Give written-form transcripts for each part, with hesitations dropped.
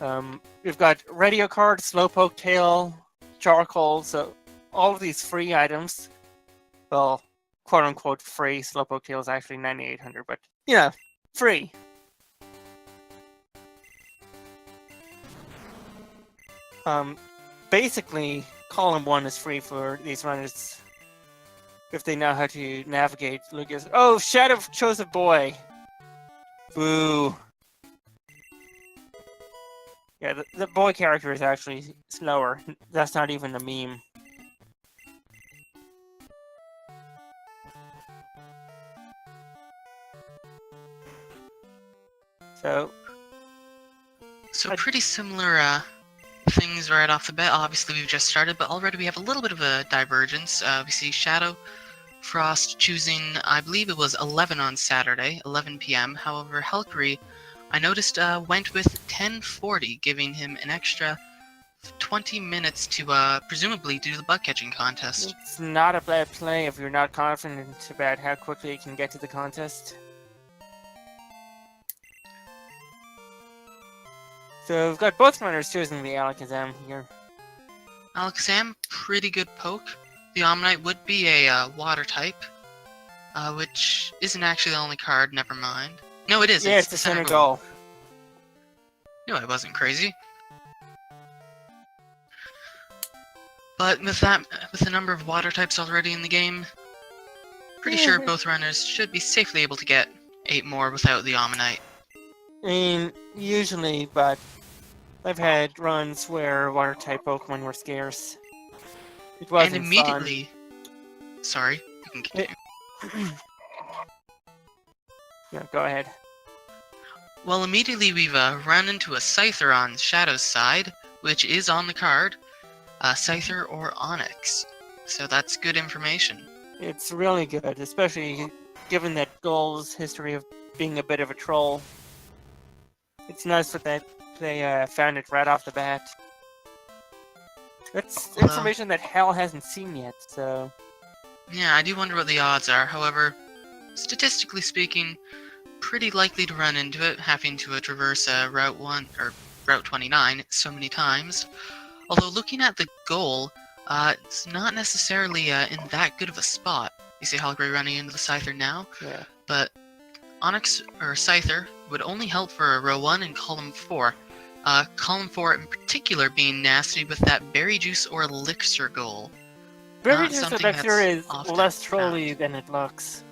We've got radio card, slowpoke tail, charcoal, so all of these free items. Well, quote unquote free. Slowpoke tail is actually 9,800, but free. Basically, column 1 is free for these runners if they know how to navigate Lucas. Oh, Shadow chose a boy. Boo. Yeah, the boy character is actually slower. That's not even a meme. So pretty similar things right off the bat. Obviously, we've just started, but already we have a little bit of a divergence. We see ShadowFrost choosing, I believe it was 11 on Saturday, 11 p.m. However, halqery, I noticed, went with 10:40, giving him an extra 20 minutes to presumably do the bug catching contest. It's not a bad play if you're not confident about how quickly you can get to the contest. So we've got both runners choosing the Alakazam here. Alakazam, pretty good poke. The Omanyte would be a water type, which isn't actually the only card, never mind. No, it is. Yeah, it's the center goal. No, I wasn't crazy. But with the number of water types already in the game, pretty sure both runners should be safely able to get 8 more without the Omanyte. I mean, usually, but I've had runs where water type Pokemon were scarce. It wasn't and immediately, fun. Sorry, you can continue. Yeah, go ahead. Well, immediately we've run into a Scyther on Shadow's side, which is on the card. Scyther or Onyx. So that's good information. It's really good, especially given that Goal's history of being a bit of a troll. It's nice that they found it right off the bat. That's information that Hal hasn't seen yet, so... Yeah, I do wonder what the odds are. However, statistically speaking, pretty likely to run into it, having to traverse Route 1 or Route 29 so many times. Although looking at the goal, it's not necessarily in that good of a spot. You see halqery running into the Scyther now, yeah. But Onyx or Scyther would only help for row 1 and column 4. Column 4 in particular being nasty with that berry juice or elixir goal. Berry juice elixir is less trolly than it looks.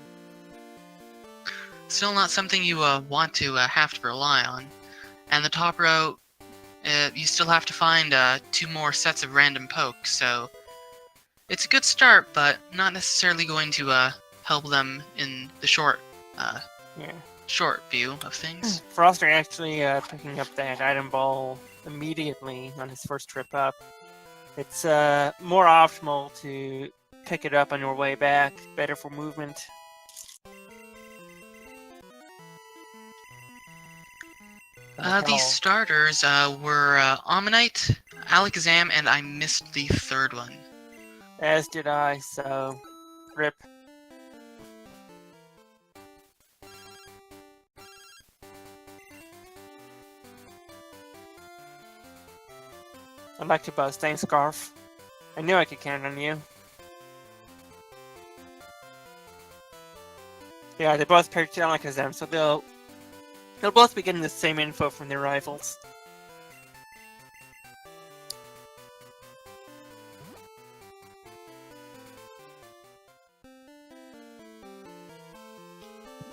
Still not something you want to have to rely on. And the top row, you still have to find 2 more sets of random pokes, so it's a good start, but not necessarily going to help them in the short view of things. Froster actually picking up that item ball immediately on his first trip up. It's more optimal to pick it up on your way back, better for movement. These starters were Omanyte, Alakazam, and I missed the third one. As did I, so rip. I'd like to buzz. Thanks, Scarf. I knew I could count on you. Yeah, they both picked Alakazam, so they'll both be getting the same info from their rivals.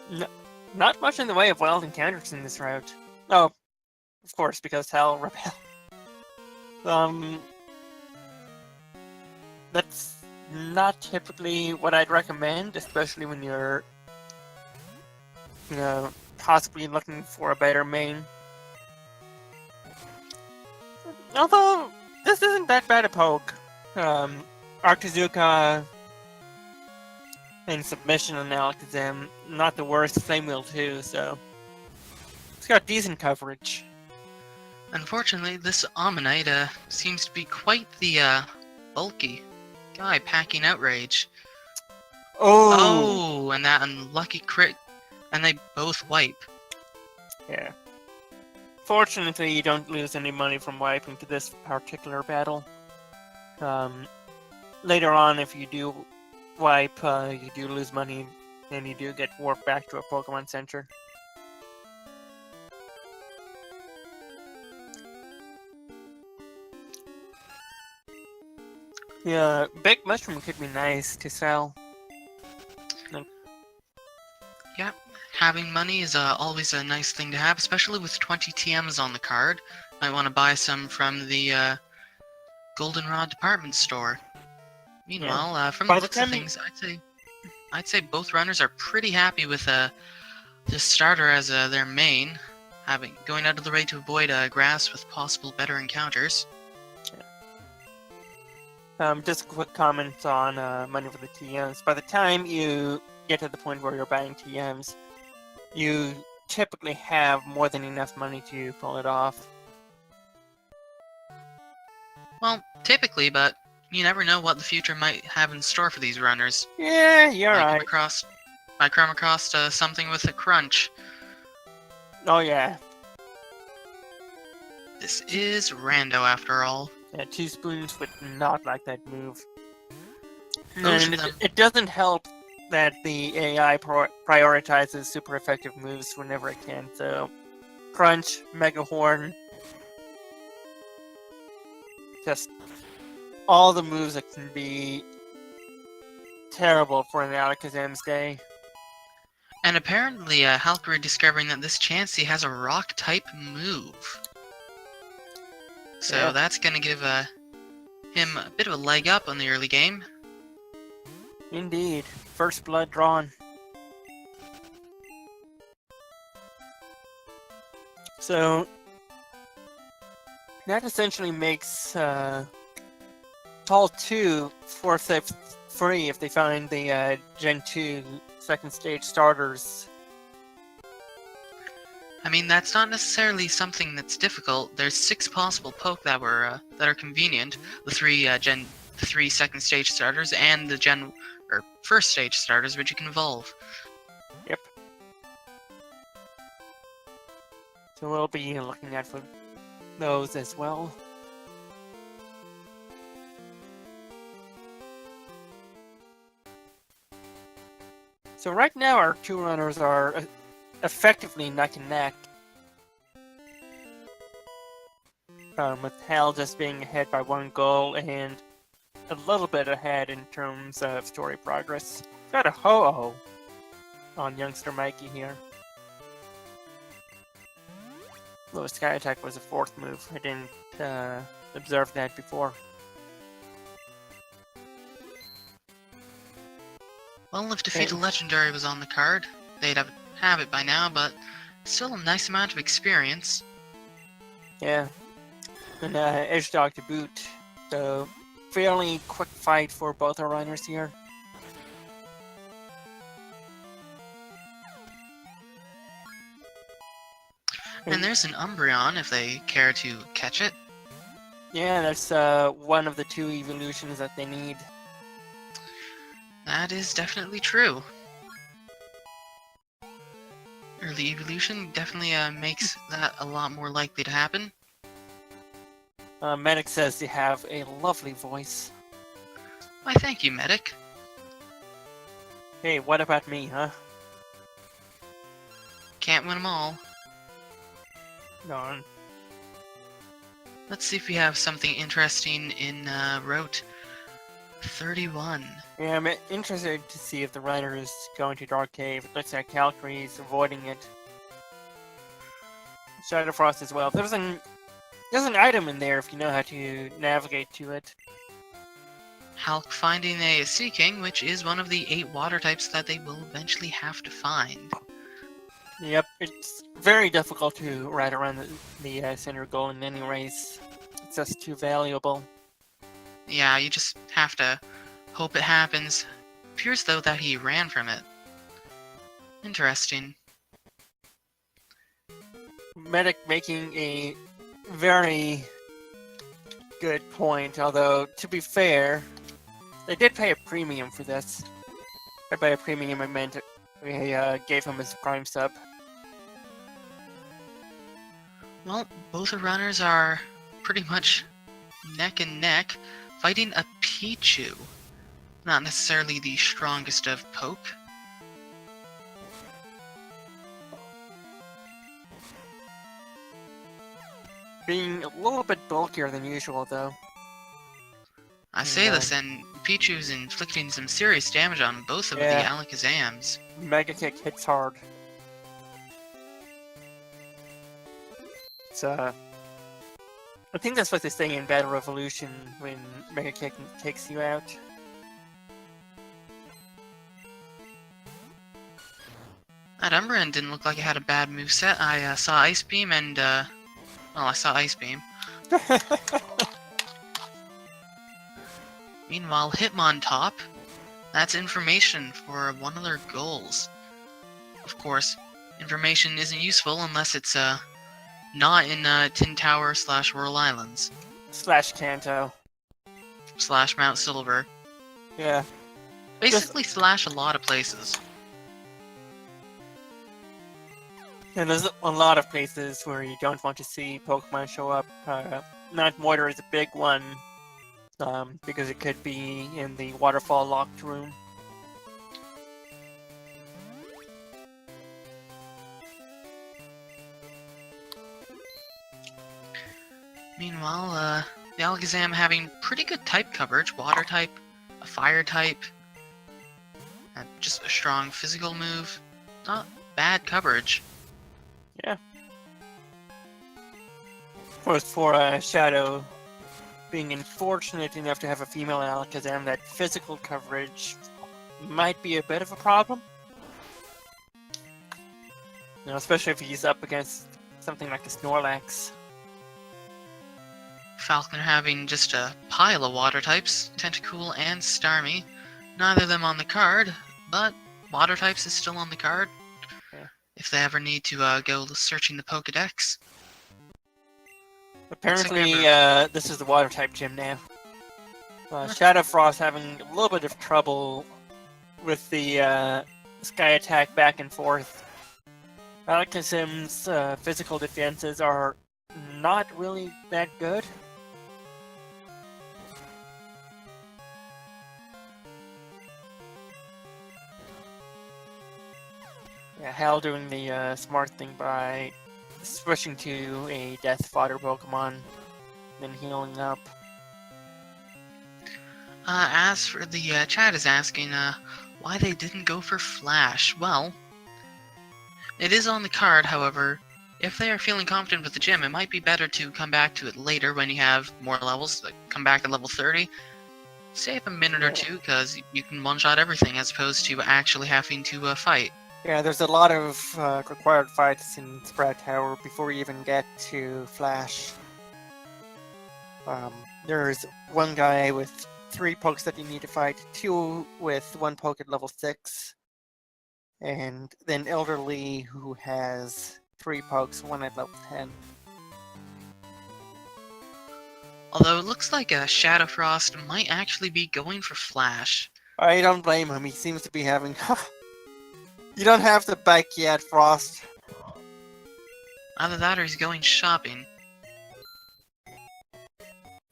No, not much in the way of wild encounters in this route. Oh, of course, because Hal Repel. That's not typically what I'd recommend, especially when you're, possibly looking for a better main. Although, this isn't that bad a poke. Arctizuka and Submission on Alakazam, not the worst. Flame Wheel too, so it's got decent coverage. Unfortunately, this Omanyte seems to be quite the bulky guy packing Outrage. Oh, and that unlucky crit, and they both wipe. Yeah. Fortunately, you don't lose any money from wiping to this particular battle. Later on, if you do wipe, you do lose money, and you do get warped back to a Pokemon Center. Yeah, Big Mushroom could be nice to sell. Yeah, having money is always a nice thing to have, especially with 20 TMs on the card. Might want to buy some from the Goldenrod department store. Meanwhile, from the By the looks of time things, I'd say both runners are pretty happy with this starter as their main, going out of the way to avoid grass with possible better encounters. Just a quick comment on money for the TMs. By the time you get to the point where you're buying TMs, you typically have more than enough money to pull it off. Well, typically, but you never know what the future might have in store for these runners. Yeah, you're right. I come across something with a crunch. Oh yeah. This is rando after all. Yeah, 2 Spoons would not like that move. Those And of them- it doesn't help that the AI prioritizes super effective moves whenever it can. So, Crunch, Mega Horn, just all the moves that can be terrible for an Alakazam's day. And apparently, halqery discovering that this Chansey has a rock-type move. So Yeah. that's going to give him a bit of a leg up on the early game. Indeed. First blood drawn. So, that essentially makes Tall 2 4-step free if they find the Gen 2 second stage starters. I mean, that's not necessarily something that's difficult. There's 6 possible poke that are convenient. The 3 second stage starters and the first stage starters, which you can evolve. Yep. So we'll be looking out for those as well. So right now our 2 runners are effectively neck and neck. With Hal just being ahead by 1 goal and a little bit ahead in terms of story progress. Got a Ho-Oh on youngster Mikey here. Though Sky Attack was a 4th move. I didn't observe that before. Well, if Defeat a Legendary was on the card, they'd have it by now, but still a nice amount of experience. Yeah. And Edge Dog to boot. So, fairly quick fight for both our runners here. And there's an Umbreon if they care to catch it. Yeah, that's one of the 2 evolutions that they need. That is definitely true. Early evolution definitely makes that a lot more likely to happen. Medic says you have a lovely voice. Why, thank you, Medic. Hey, what about me, huh? Can't win them all. Darn. Let's see if we have something interesting in Route 31. Yeah, I'm interested to see if the runner is going to Dark Cave. It looks like halqery is avoiding it. ShadowFrost as well. There's an item in there if you know how to navigate to it. Halq finding a Sea King, which is one of the 8 water types that they will eventually have to find. Yep, it's very difficult to ride around the center goal in any race. It's just too valuable. Yeah, you just have to hope it happens. Appears though that he ran from it. Interesting. Medic making a very good point, although to be fair, they did pay a premium for this. By a premium I meant we gave him his prime sub. Well, both runners are pretty much neck and neck, fighting a Pichu. Not necessarily the strongest of poke. Being a little bit bulkier than usual, though. I say this, and Pichu's inflicting some serious damage on both of the Yeah. Alakazams. Mega Kick hits hard. It's, I think that's what they say in Battle Revolution when Mega Kick takes you out. That Umbreon didn't look like it had a bad moveset. I saw Ice Beam and, well, I saw Ice Beam. Meanwhile, Hitmontop, that's information for one of their goals. Of course, information isn't useful unless it's, not in, Tin Tower / Rural Islands. / Kanto. / Mount Silver. Yeah. Basically slash a lot of places. And there's a lot of places where you don't want to see Pokemon show up. Mount Moiter is a big one, because it could be in the waterfall locked room. Meanwhile, the Alakazam having pretty good type coverage. Water type, a fire type, and just a strong physical move. Not bad coverage. Yeah. Of course, for Shadow, being unfortunate enough to have a female Alakazam, that physical coverage might be a bit of a problem. You know, especially if he's up against something like a Snorlax. Falconer having just a pile of water types, Tentacool and Starmie. Neither of them on the card, but water types is still on the card. Yeah. If they ever need to go searching the Pokedex. Apparently, this is the water type gym now. ShadowFrost having a little bit of trouble with the Sky Attack back and forth. Alakazam's physical defenses are not really that good. Yeah, Hal doing the smart thing by switching to a Death Fodder Pokemon, then healing up. As for the chat is asking why they didn't go for Flash. Well, it is on the card, however. If they are feeling confident with the gym, it might be better to come back to it later when you have more levels, like come back at level 30. Save a minute or two, because you can one-shot everything as opposed to actually having to fight. Yeah, there's a lot of required fights in Sprout Tower before you even get to Flash. There's one guy with 3 pokes that you need to fight, 2 with 1 poke at level 6, and then Elderly, who has 3 pokes, 1 at level 10. Although it looks like ShadowFrost might actually be going for Flash. I don't blame him, he seems to be having... You don't have the bike yet, Frost. Either that or he's going shopping.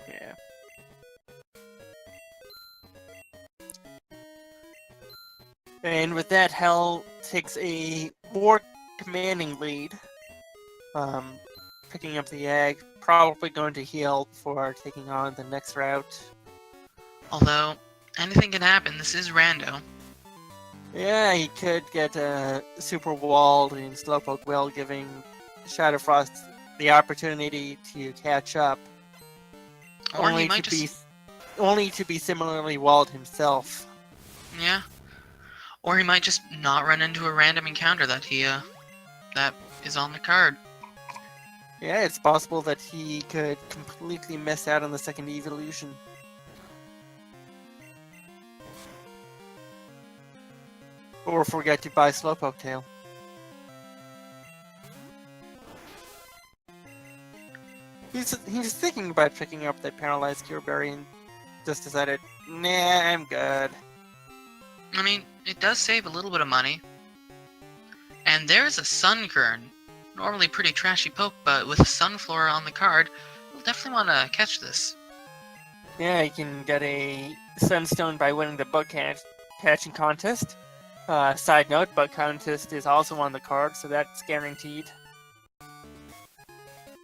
Yeah. And with that, Hal takes a more commanding lead. Picking up the egg, probably going to heal before taking on the next route. Although, anything can happen, this is rando. Yeah, he could get super walled in Slowpoke Will, giving ShadowFrost the opportunity to catch up. Or he might just... only to be similarly walled himself. Yeah. Or he might just not run into a random encounter that that is on the card. Yeah, it's possible that he could completely miss out on the second evolution. Or forget to buy Slowpoke Tail. He's thinking about picking up that Paralyzed Cure Berry and just decided, nah, I'm good. I mean, it does save a little bit of money. And there's a Sunkern. normally pretty trashy poke, but with Sunflora on the card, you'll definitely want to catch this. Yeah, you can get a Sunstone by winning the bug catching contest. Side note, bug contest is also on the card, so that's guaranteed.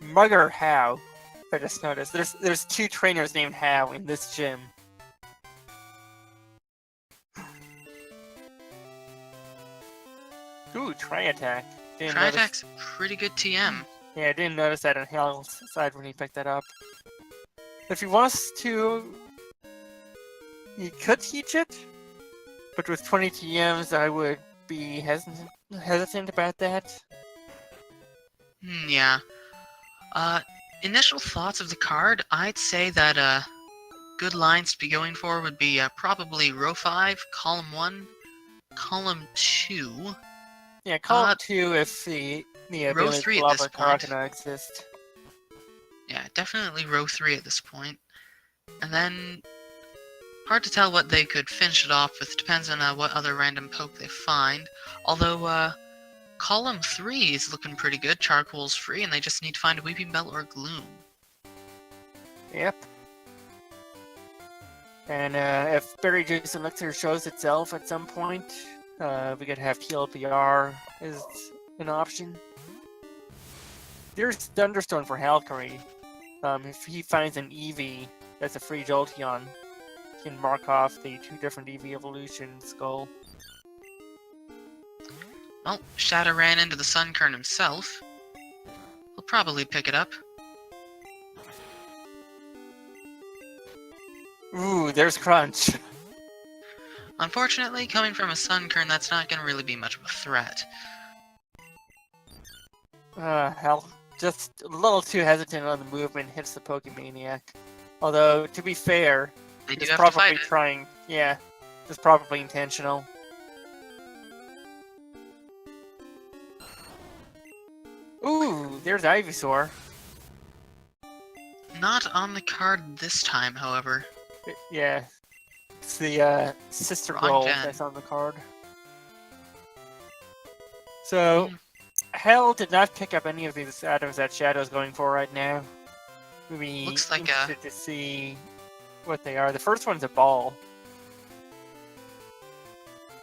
Mugger How. I just noticed there's 2 trainers named How in this gym. Ooh, Try Attack. Tri-Attack's pretty good TM. Yeah, I didn't notice that on Hal's side when he picked that up. If he wants to, he could teach it, but with 20 TMs, I would be hesitant about that. Yeah. Initial thoughts of the card, I'd say that good lines to be going for would be probably row 5, column 1, column 2. Yeah, column 2 if the row ability 3 to at Lava this point. Karaka exist. Yeah, definitely row 3 at this point. And then, hard to tell what they could finish it off with, depends on what other random poke they find. Although, column 3 is looking pretty good, Charcoal's free, and they just need to find a Weeping Bell or Gloom. Yep. And if Berry Juice Elixir shows itself at some point, we could have TLPR as an option. There's Thunderstone for halqery. If he finds an Eevee that's a free Jolteon, he can mark off the 2 different Eevee evolution skull. Well, Shadow ran into the Sunkern himself. He'll probably pick it up. Ooh, there's Crunch. Unfortunately, coming from a Sunkern, that's not going to really be much of a threat. Hell, just a little too hesitant on the movement, hits the Pokemaniac. Although, to be fair, They do it's have to fight probably it. trying. Yeah, it's probably intentional. Ooh, there's Ivysaur. Not on the card this time, however. Yeah, it's the sister Wrong roll gen. that's on the card. So, Hell did not pick up any of these items that Shadow's going for right now. We'd be Looks like interested to see what they are. The first one's a ball.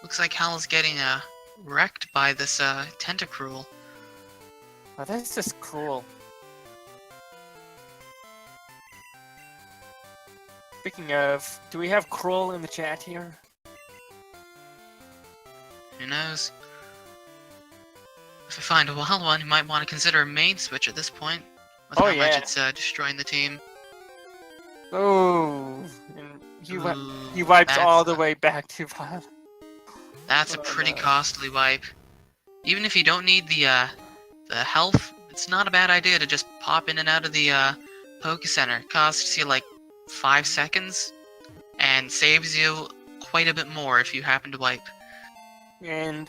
Looks like Hal's getting wrecked by this Tentacruel. Oh, that's just cruel. Speaking of, do we have Cruel in the chat here? Who knows? If I find a wild one, you might want to consider a main switch at this point. With Oh, how much yeah. it's destroying the team. Oh, and he Ooh, wipes that's all the way back to Violet. That's a Oh, pretty no. costly wipe. Even if you don't need the health, it's not a bad idea to just pop in and out of the Poke Center. Costs you like 5 seconds, and saves you quite a bit more if you happen to wipe. And,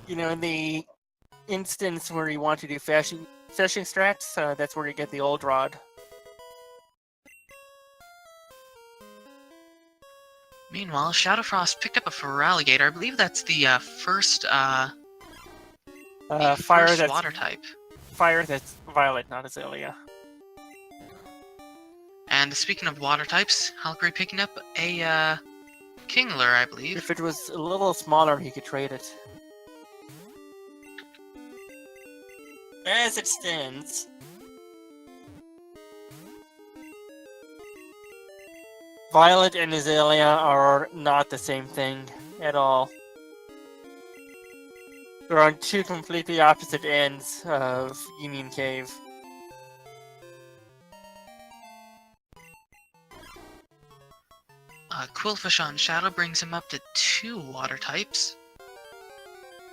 you know, in the instance where you want to do fishing strats, that's where you get the old rod. Meanwhile, ShadowFrost picked up a Feraligatr. I believe that's the first Fire that's water type. Violet, not Azalea. And speaking of water types, halqery picking up a Kingler, I believe. If it was a little smaller, he could trade it. As it stands, Violet and Azalea are not the same thing at all. They're on 2 completely opposite ends of Union Cave. Quillfish on Shadow brings him up to 2 water types.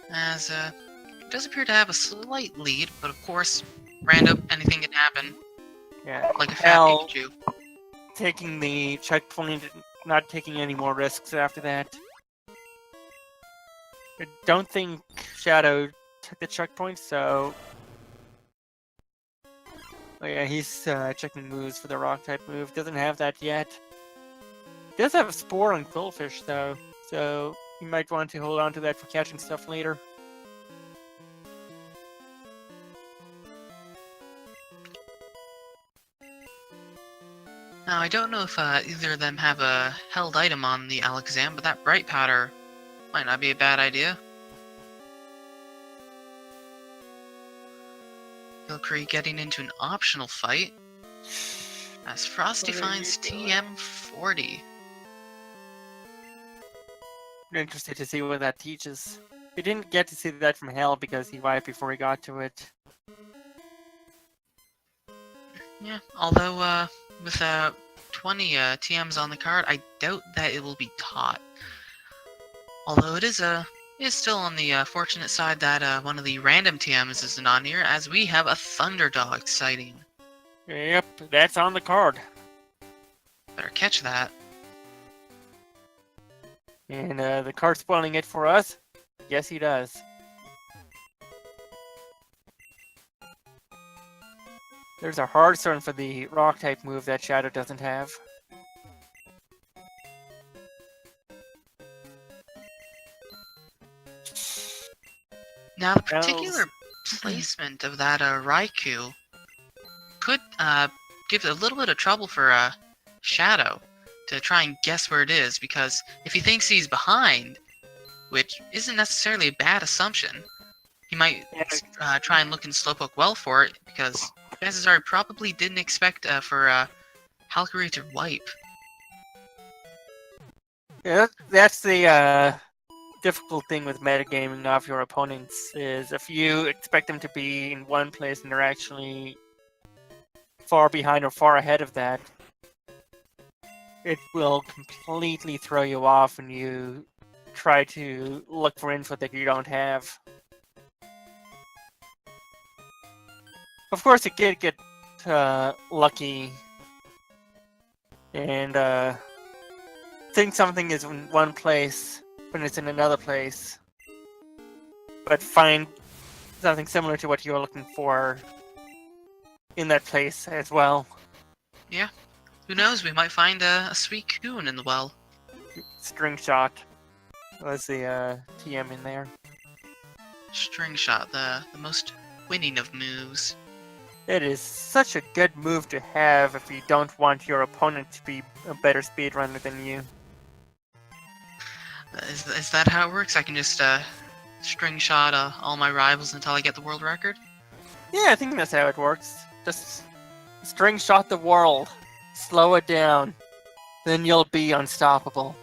As he does appear to have a slight lead, but of course, random, anything can happen. Yeah, Like a fat Hell Pikachu. taking the checkpoint, not taking any more risks after that. I don't think Shadow took the checkpoint, so... Oh yeah, he's checking moves for the rock type move. Doesn't have that yet. Does have a Spore on Quillfish though, so you might want to hold on to that for catching stuff later. Now, I don't know if either of them have a held item on the Alakazam, but that bright powder might not be a bad idea. Halqery getting into an optional fight as Frosty finds TM40. I'm interested to see what that teaches. We didn't get to see that from Hell because he wiped before he got to it. Yeah, although with 20 TMs on the card, I doubt that it will be taught. Although it is still on the fortunate side that one of the random TMs is not here, as we have a Thunderdog sighting. Yep, that's on the card. Better catch that. And the card spoiling it for us? Yes, he does. There's a hard turn for the rock type move that Shadow doesn't have. Now, the particular placement of that Raikou could give a little bit of trouble for Shadow to try and guess where it is, because if he thinks he's behind, which isn't necessarily a bad assumption, he might try and look in Slowpoke well for it, because chances are he probably didn't expect for Halqery to wipe. Yeah, that's the difficult thing with metagaming off your opponents, is if you expect them to be in one place and they're actually far behind or far ahead of that, it will completely throw you off when you try to look for info that you don't have. Of course, it did get lucky and think something is in one place when it's in another place, but find something similar to what you're looking for in that place as well. Yeah, who knows, we might find a sweet coon in the well. String Shot was the TM in there. String Shot, the most winning of moves. It is such a good move to have if you don't want your opponent to be a better speedrunner than you. Is that how it works? I can just string shot all my rivals until I get the world record? Yeah, I think that's how it works. Just string shot the world, slow it down, then you'll be unstoppable.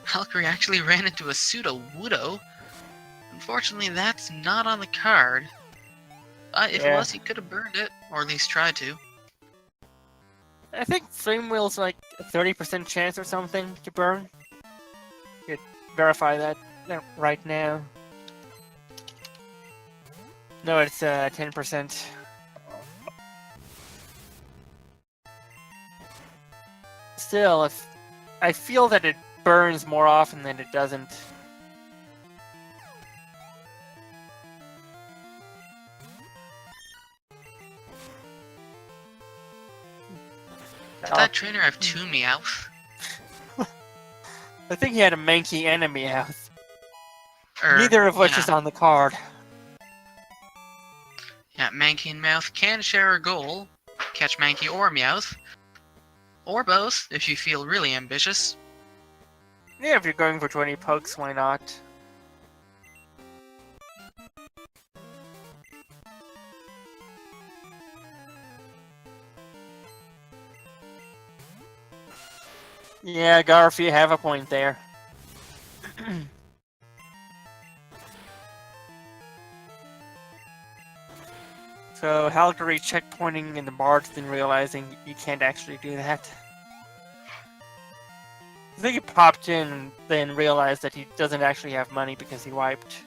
Halqery actually ran into a Pseudo-Wudo. Unfortunately, that's not on the card. But if it was, he could have burned it, or at least tried to. I think Flame Wheel's like a 30% chance or something to burn. You could verify that right now. No, it's 10%. Still, if I feel that it burns more often than it doesn't. Did that trainer have two Meowth? I think he had a Mankey and a Meowth. Neither of which is on the card. Yeah, Mankey and Meowth can share a goal. Catch Mankey or Meowth. Or both, if you feel really ambitious. Yeah, if you're going for 20 pokes, why not? Yeah, Garf, you have a point there. So, Halqery checkpointing in the March, then realizing you can't actually do that. I think he popped in and then realized that he doesn't actually have money because he wiped.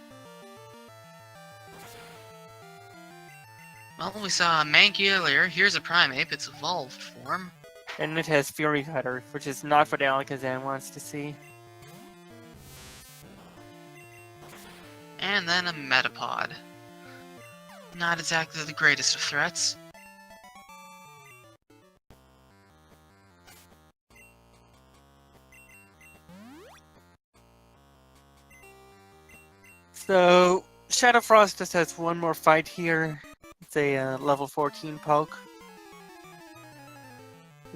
Well, we saw a Mankey earlier. Here's a Primeape, its evolved form. And it has Fury Cutter, which is not what Alakazam wants to see. And then a Metapod. Not exactly the greatest of threats. So, ShadowFrost just has one more fight here. It's a level 14 poke.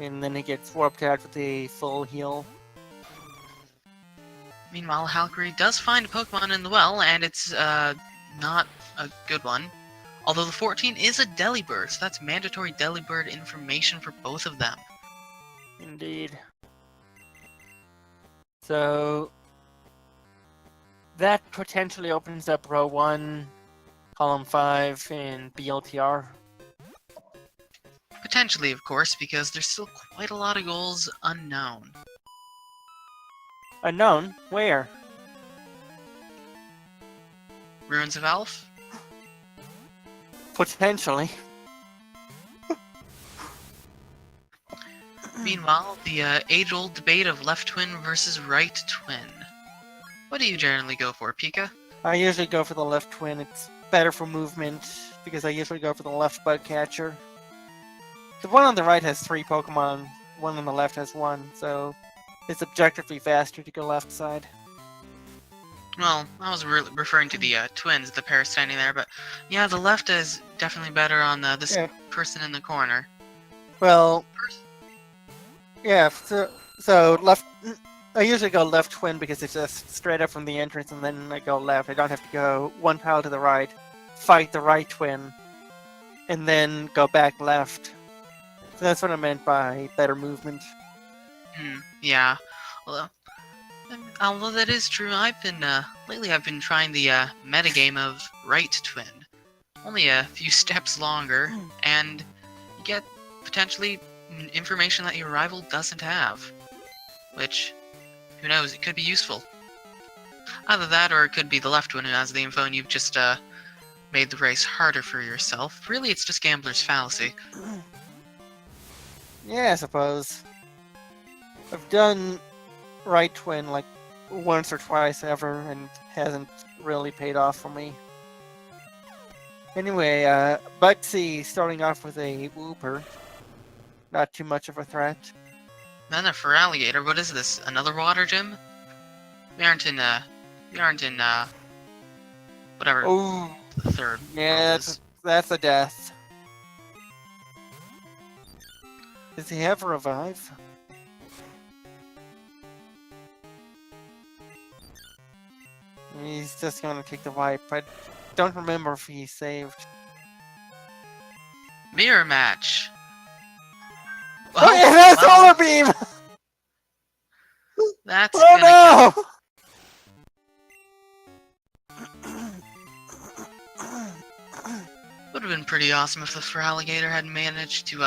and then he gets warped out with a full heal. Meanwhile, halqery does find a Pokemon in the well, and it's not a good one. Although the 14 is a Delibird, so that's mandatory Delibird information for both of them. Indeed. So that potentially opens up row 1, column 5, and BLTR. Potentially, of course, because there's still quite a lot of goals unknown. Unknown? Where? Ruins of Alph? Potentially. Meanwhile, the age-old debate of left twin versus right twin. What do you generally go for, Pika? I usually go for the left twin. It's better for movement, because I usually go for the left bug catcher. The one on the right has 3 Pokemon, one on the left has 1, so it's objectively faster to go left side. Well, I was referring to the twins, the pair standing there, but yeah, the left is definitely better on this person in the corner. Well, yeah, so left. I usually go left twin because it's just straight up from the entrance, and then I go left. I don't have to go 1 tile to the right, fight the right twin, and then go back left. So that's what I meant by better movement. Yeah. Although that is true, lately I've been trying the metagame of right twin. Only a few steps longer, and you get potentially information that your rival doesn't have. Which, who knows, it could be useful. Either that, or it could be the left one who has the info and you've just made the race harder for yourself. Really, it's just gambler's fallacy. Yeah, I suppose. I've done right twin like once or twice ever, and it hasn't really paid off for me. Anyway, Bugsy starting off with a Wooper. Not too much of a threat. Then a Feraligatr, what is this? Another water gym? We aren't in whatever Oh, the third yeah, world is. that's a death. Does he have revive? He's just gonna take the wipe. I don't remember if he saved. Mirror match! Oh, yeah, that's Solar Beam! That's Oh no! Would have been pretty awesome if the Feraligatr had managed to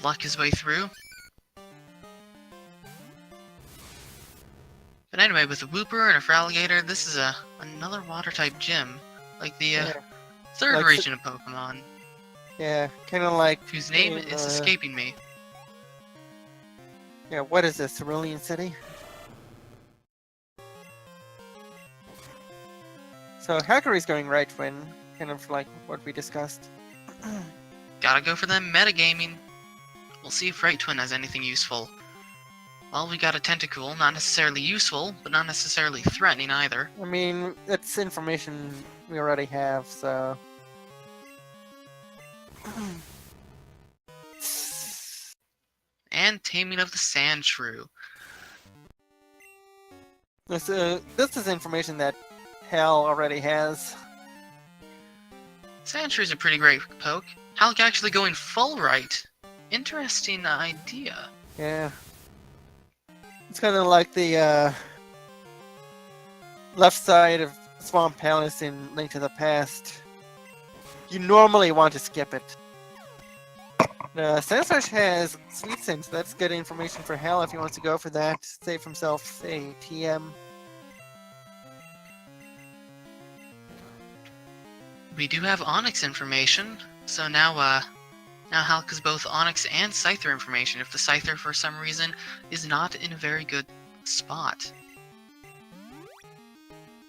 luck his way through. But anyway, with a Wooper and a Feraligatr, this is another water-type gym, like the third like region of Pokemon, Yeah, kind of like. whose name is escaping me. Yeah, what is this? Cerulean City? So Hakury's going right twin, kind of like what we discussed. Gotta go for them metagaming. We'll see if Right Twin has anything useful. Well, we got a Tentacool, not necessarily useful, but not necessarily threatening either. I mean, that's information we already have, so. And Taming of the Sandshrew. This is information that Hal already has. Sandshrew is a pretty great poke. Halq actually going full right. Interesting idea. Yeah. It's kind of like the left side of Swamp Palace in Link to the Past. You normally want to skip it. Sandslash has Sweet Sense. That's good information for Hal if he wants to go for that. Save himself a TM. We do have Onyx information, so now Halq is both Onyx and Scyther information if the Scyther for some reason is not in a very good spot.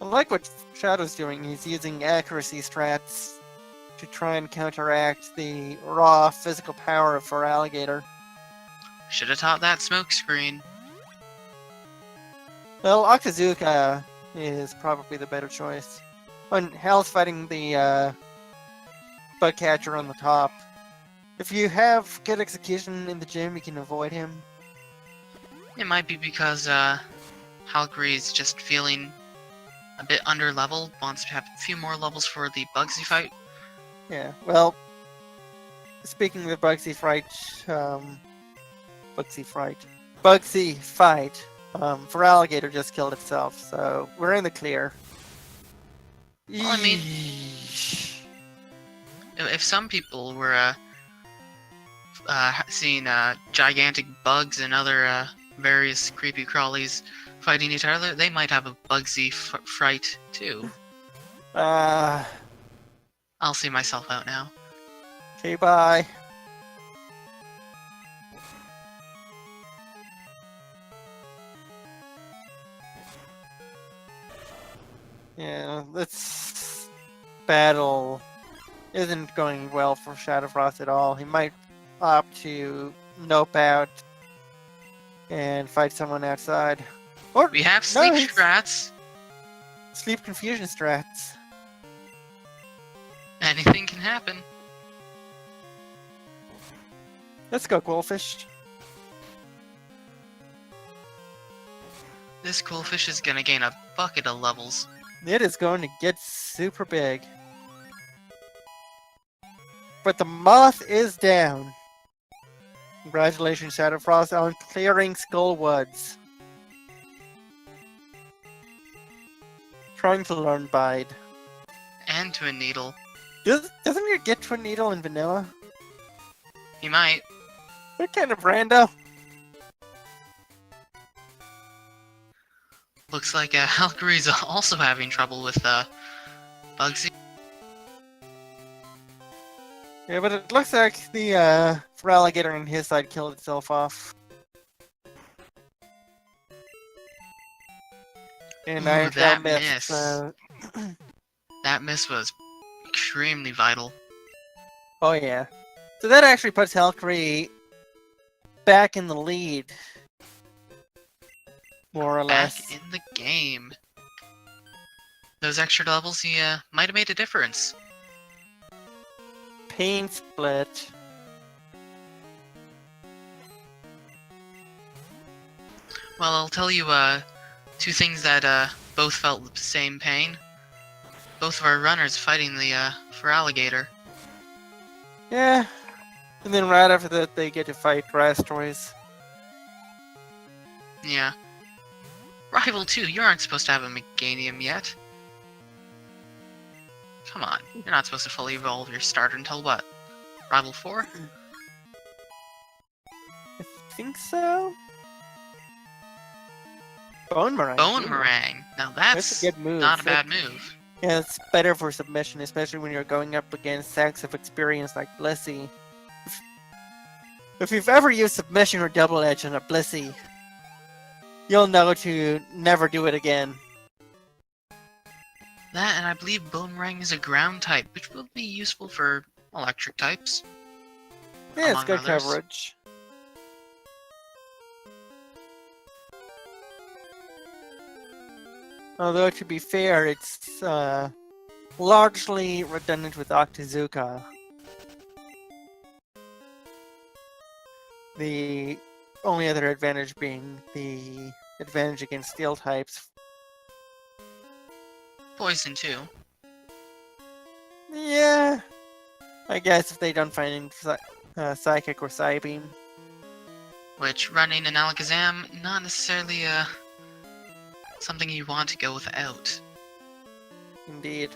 I like what Shadow's doing. He's using accuracy strats to try and counteract the raw physical power of Feraligatr. Should have taught that smokescreen. Well, Akazuka is probably the better choice. When Hal's fighting the bug catcher on the top, If you have good execution in the gym, you can avoid him. It might be because halqery is just feeling a bit under leveled, wants to have a few more levels for the Bugsy fight. Yeah, well, speaking of Bugsy fight, for Alligator just killed itself, so we're in the clear. Well, I mean, Yeesh. if some people were seeing gigantic bugs and other various creepy crawlies fighting each other, they might have a Bugsy fright too. Uh, I'll see myself out now. okay, bye. Yeah, this battle isn't going well for ShadowFrost at all. He might opt to nope out and fight someone outside. Or We have sleep he's- strats. sleep confusion strats. Anything can happen. Let's go, Quillfish. This Quillfish is gonna gain a bucket of levels. It is going to get super big. But the moth is down. Congratulations, ShadowFrost, on clearing Skullwoods. Trying to learn Bide. And to a needle. Doesn't it get Twin Needle in vanilla? He might. What kind of rando? Looks like halqery's also having trouble with Bugsy. Yeah, but it looks like the Alligator on his side killed itself off. And Ooh, I that missed. miss. That miss was extremely vital. Oh yeah. So that actually puts halqery back in the lead. More or less. Back in the game. Those extra levels, he might have made a difference. Pain split. Well, I'll tell you two things that both felt the same pain. Both of our runners fighting the for alligator. Yeah. And then right after that they get to fight Rastoise. Yeah. Rival 2, you aren't supposed to have a Meganium yet. Come on, you're not supposed to fully evolve your starter until what? Rival 4? I think so. Bone Meringue. Bone Ooh. Meringue. Now That's that's a good move. not a bad move. Yeah, it's better for submission, especially when you're going up against sacks of experience like Blissey. If you've ever used submission or double edge on a Blissey, you'll know to never do it again. That, and I believe Bone Meringue is a ground type, which will be useful for electric types. Yeah, it's Among good others. coverage. Although, to be fair, it's largely redundant with Octazooka. The only other advantage being the advantage against steel types. Poison too. Yeah, I guess if they don't find Psychic or Psybeam. Which, running an Alakazam, not necessarily something you want to go without. Indeed.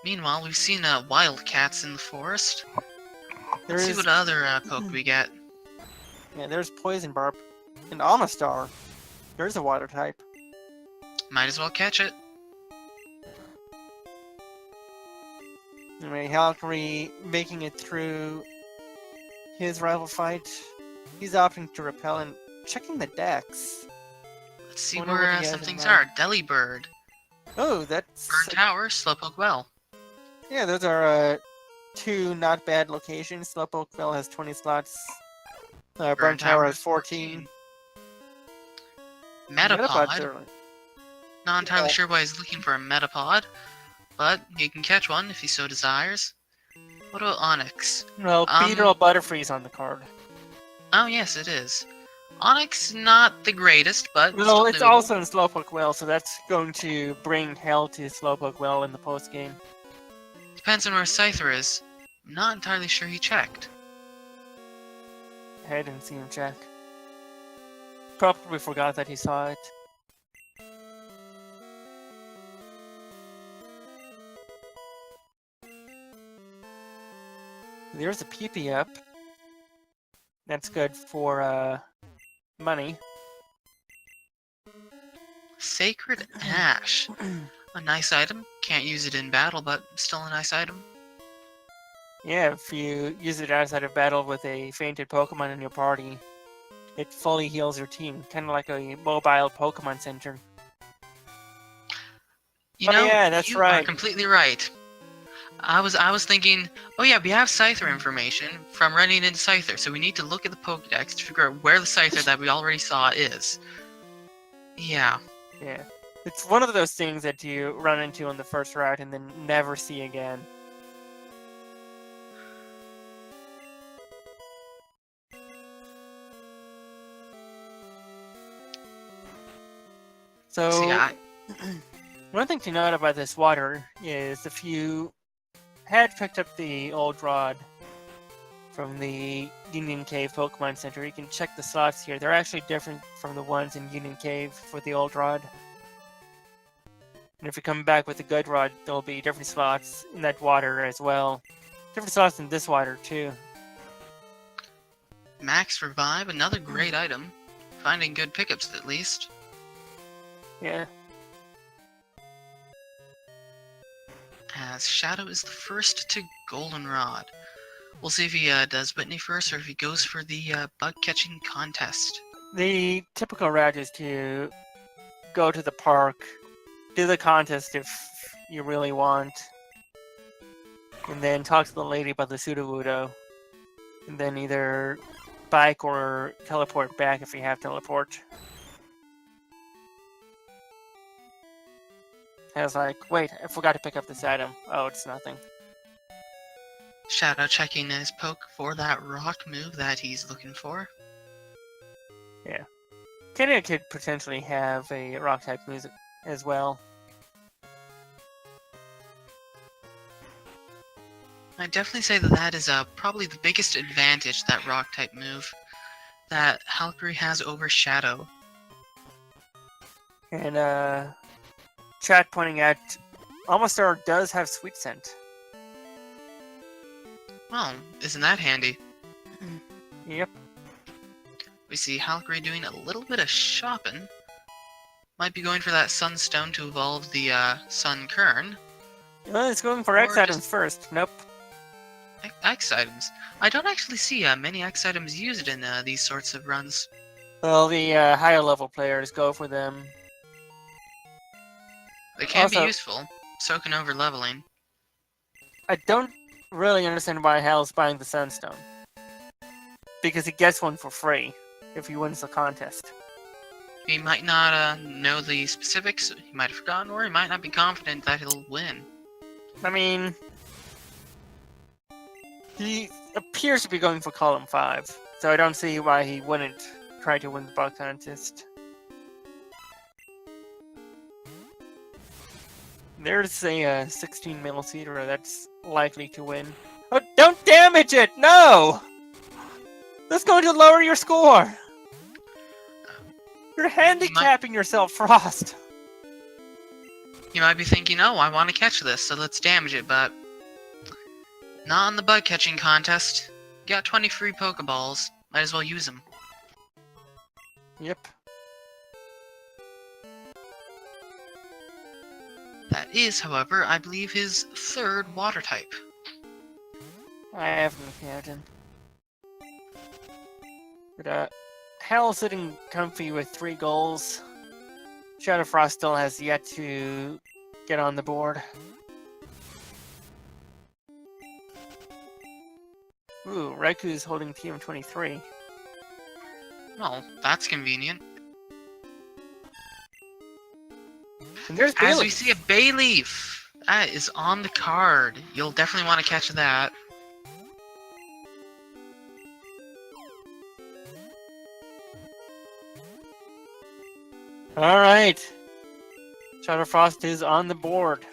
Meanwhile, we've seen wildcats in the forest. Let's see There's, what other poke we get. yeah, there's Poison Barb. And Amistar. There's a water type. Might as well catch it. Anyway, halqery making it through his rival fight. He's opting to repel and checking the decks. Let's see Wonder what where he has some in things mind. are. Delibird, Oh, that's... Burn Tower, Slowpoke Well. Yeah, those are two not bad locations. Slowpokeville has 20 slots. Burn Tower has 14. Metapod. Metapod's early. Not entirely Yeah. sure why he's looking for a Metapod, but he can catch one if he so desires. What about Onyx? Well, Beedrill Butterfree's on the card. Oh yes, it is. Onyx, not the greatest, but Well, still it's doable. also in Slowpoke Well, so that's going to bring hell to Slowpoke Well in the post-game. Depends on where Scyther is. I'm not entirely sure he checked. I didn't see him check. Probably forgot that he saw it. There's a PP up. That's good for money. Sacred Ash. A nice item. Can't use it in battle, but still a nice item. Yeah, if you use it outside of battle with a fainted Pokemon in your party, it fully heals your team, kind of like a mobile Pokemon Center. You know, yeah, that's you right. are completely right. I was thinking, oh yeah, we have Scyther information from running into Scyther, so we need to look at the Pokedex to figure out where the Scyther that we already saw is. Yeah. Yeah. It's one of those things that you run into on the first route and then never see again. So, one thing to note about this water is if you had picked up the old rod from the Union Cave Pokemon Center, you can check the slots here. They're actually different from the ones in Union Cave for the old rod. And if you come back with the good rod, there'll be different slots in that water as well. Different slots in this water too. Max Revive, another great item. Finding good pickups at least. Yeah. As Shadow is the first to Goldenrod. We'll see if he does Whitney first or if he goes for the bug catching contest. The typical route is to go to the park, do the contest if you really want, and then talk to the lady about the Sudowoodo, and then either bike or teleport back if you have teleport. I was like, wait, I forgot to pick up this item. Oh, it's nothing. Shadow checking his poke for that rock move that he's looking for. Yeah. Kenya could potentially have a rock type move as well. I'd definitely say that is probably the biggest advantage, that rock type move, that halqery has over Shadow. And chat pointing out, Almastar does have Sweet Scent. Well, isn't that handy? Yep. We see halqery doing a little bit of shopping. Might be going for that Sunstone to evolve the Sun Kern. Well, it's going for X Or items just- first. Nope. X items. I don't actually see many X items used in these sorts of runs. Well, the higher level players go for them. They can be Also- useful, so can over leveling. I don't really understand why Hal's buying the Sunstone. Because he gets one for free if he wins the contest. He might not know the specifics, he might have forgotten, or he might not be confident that he'll win. I mean, he appears to be going for column 5, so I don't see why he wouldn't try to win the bug contest. There's a 16 mil Cedar that's likely to win. Oh, don't damage it! No! That's going to lower your score! You're handicapping yourself, Frost! You might be thinking, oh, I want to catch this, so let's damage it, but not on the bug catching contest. You got 20 free Pokeballs, might as well use them. Yep. That is, however, I believe his third water type. I haven't imagined. But, Hal sitting comfy with 3 goals. ShadowFrost still has yet to get on the board. Ooh, Raiku's holding TM23. Well, that's convenient. And there's As we Bayleaf. see a Bayleaf! That is on the card. You'll definitely want to catch that. Alright. ShadowFrost is on the board.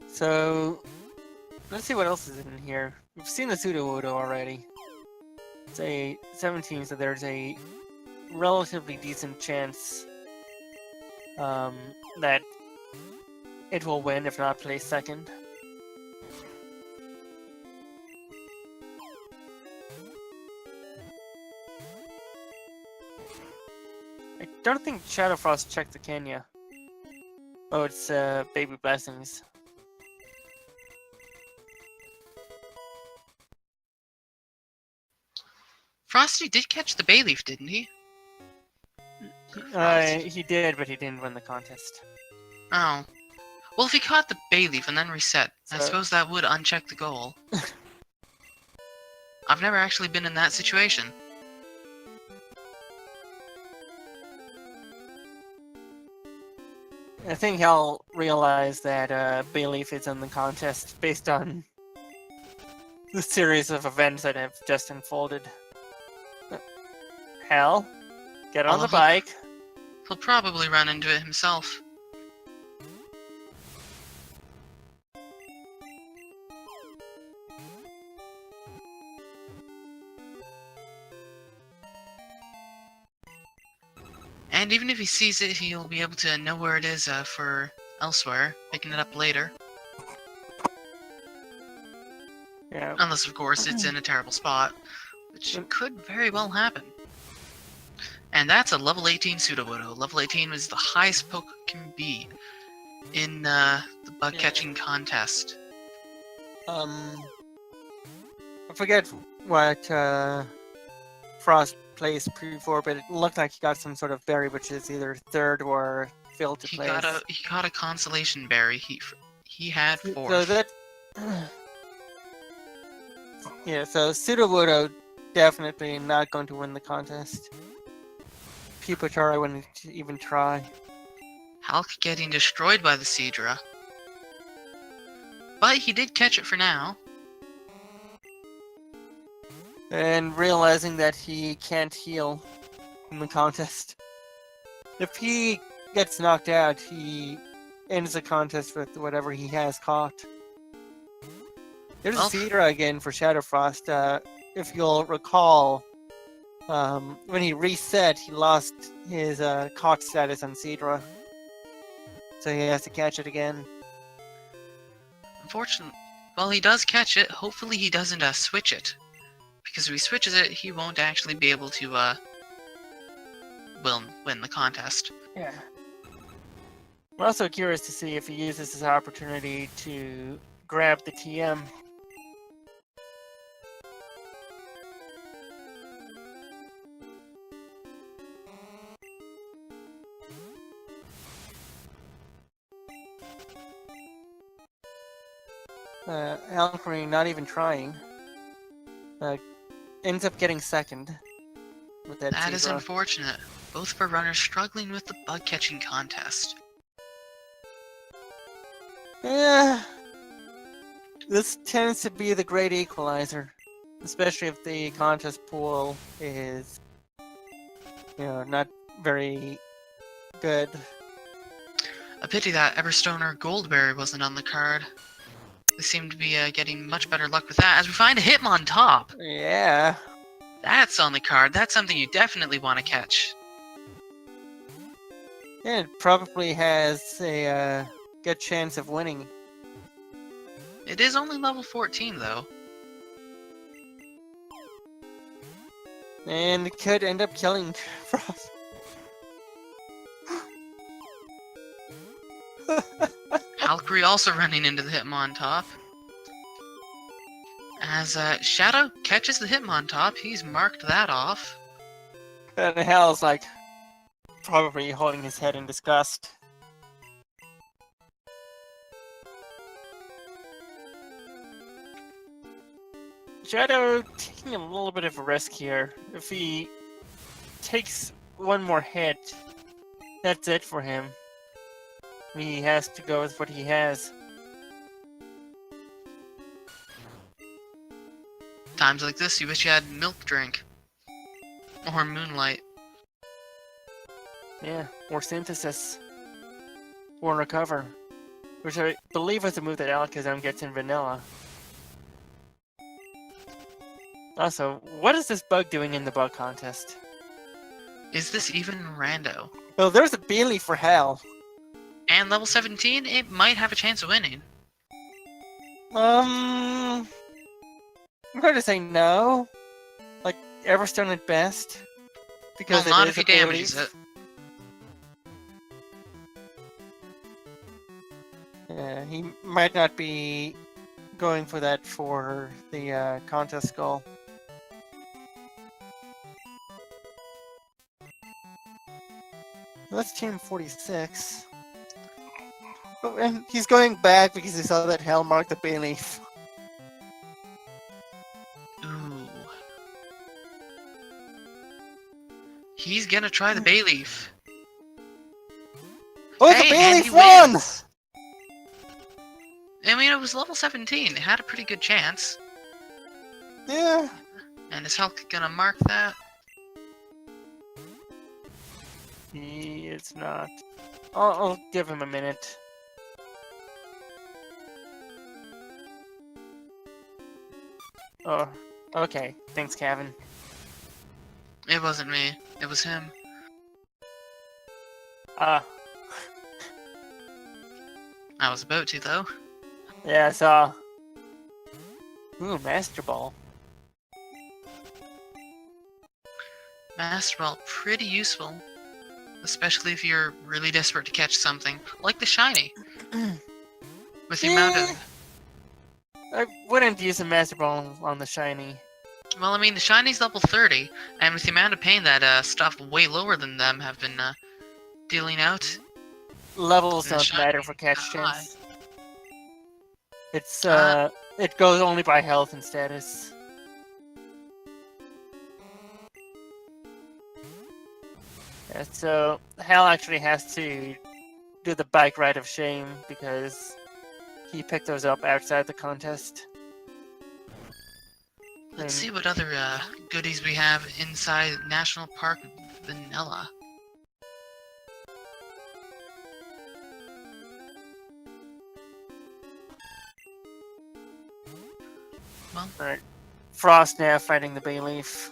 So, let's see what else is in here. We've seen the Sudowoodo already. It's a 17, so there's a relatively decent chance that it will win, if not place second. I don't think ShadowFrost checked the Kenya. Oh, it's Baby Blessings. Frosty did catch the Bayleaf, didn't he? He did, but he didn't win the contest. Oh. Well, if he caught the Bayleaf and then reset, I So- suppose that would uncheck the goal. I've never actually been in that situation. I think he'll realize that Bayleaf is in the contest based on the series of events that have just unfolded. Hal, get on the bike. He'll probably run into it himself. And even if he sees it, he'll be able to know where it is for elsewhere, picking it up later. Yeah. Unless, of course, it's in a terrible spot, which could very well happen. And that's a level 18 Sudowoodo. Level 18 is the highest poke can be in the bug catching contest. I forget what Frost placed before, but it looked like he got some sort of berry, which is either third or failed to He place. got a consolation berry. He had So fourth. that. Yeah, so Sudowoodo definitely not going to win the contest. Pupitar, I wouldn't even try. Halk getting destroyed by the Seadra. But he did catch it for now. And realizing that he can't heal in the contest. If he gets knocked out, he ends the contest with whatever he has caught. There's a Seadra again for ShadowFrost. If you'll recall, when he reset, he lost his caught status on Seadra. So he has to catch it again. Unfortunately, well, he does catch it. Hopefully he doesn't switch it. Because if he switches it, he won't actually be able to win the contest. Yeah. I'm also curious to see if he uses this opportunity to grab the TM. halqery not even trying. Ends up getting second with that That is Seadra. unfortunate. Both for runners struggling with the bug catching contest. Yeah. This tends to be the great equalizer. Especially if the contest pool is, not very good. A pity that Everstoner Goldberry wasn't on the card. They seem to be getting much better luck with that, as we find a Hitmontop! Yeah. That's on the card. That's something you definitely want to catch. Yeah, it probably has a good chance of winning. It is only level 14, though. And it could end up killing Frost. Halqery also running into the Hitmontop. As Shadow catches the Hitmontop, he's marked that off. And Hal's like, probably holding his head in disgust. Shadow taking a little bit of a risk here. If he takes one more hit, that's it for him. He has to go with what he has. Times like this, you wish you had milk drink. Or moonlight. Yeah, or synthesis. Or recover. Which I believe is a move that Alakazam gets in vanilla. Also, what is this bug doing in the bug contest? Is this even rando? Oh, there's a Beely for Hal. And level 17, it might have a chance of winning. I'm going to say no. Like, Everstone at best. Because Well, not it if is he a damages Beely. it. Yeah, he might not be going for that for the contest goal. That's Team 46. Oh, and he's going back because he saw that Hell marked the Bayleaf. Ooh. He's gonna try the Bayleaf. Oh, Hey, the and Bayleaf he won! wins! I mean, it was level 17. It had a pretty good chance. Yeah. And is Hulk gonna mark that? He is not. I'll give him a minute. Oh, okay. Thanks, Kevin. It wasn't me. It was him. Ah, I was about to, though. yeah, I saw. Ooh, Master Ball. Master Ball, pretty useful. Especially if you're really desperate to catch something. Like the shiny. With the amount of... I wouldn't use a Master Ball on the shiny. Well, I mean, the shiny's level 30. And with the amount of pain that stuff way lower than them have been dealing out... Levels And the don't shiny matter for catch high. chance. It's Uh, it goes only by health and status. Yeah, so Hal actually has to do the bike ride of shame because he picked those up outside the contest. Let's And- see what other goodies we have inside National Park Vanilla. Well, Alright. Frost now fighting the Bayleaf.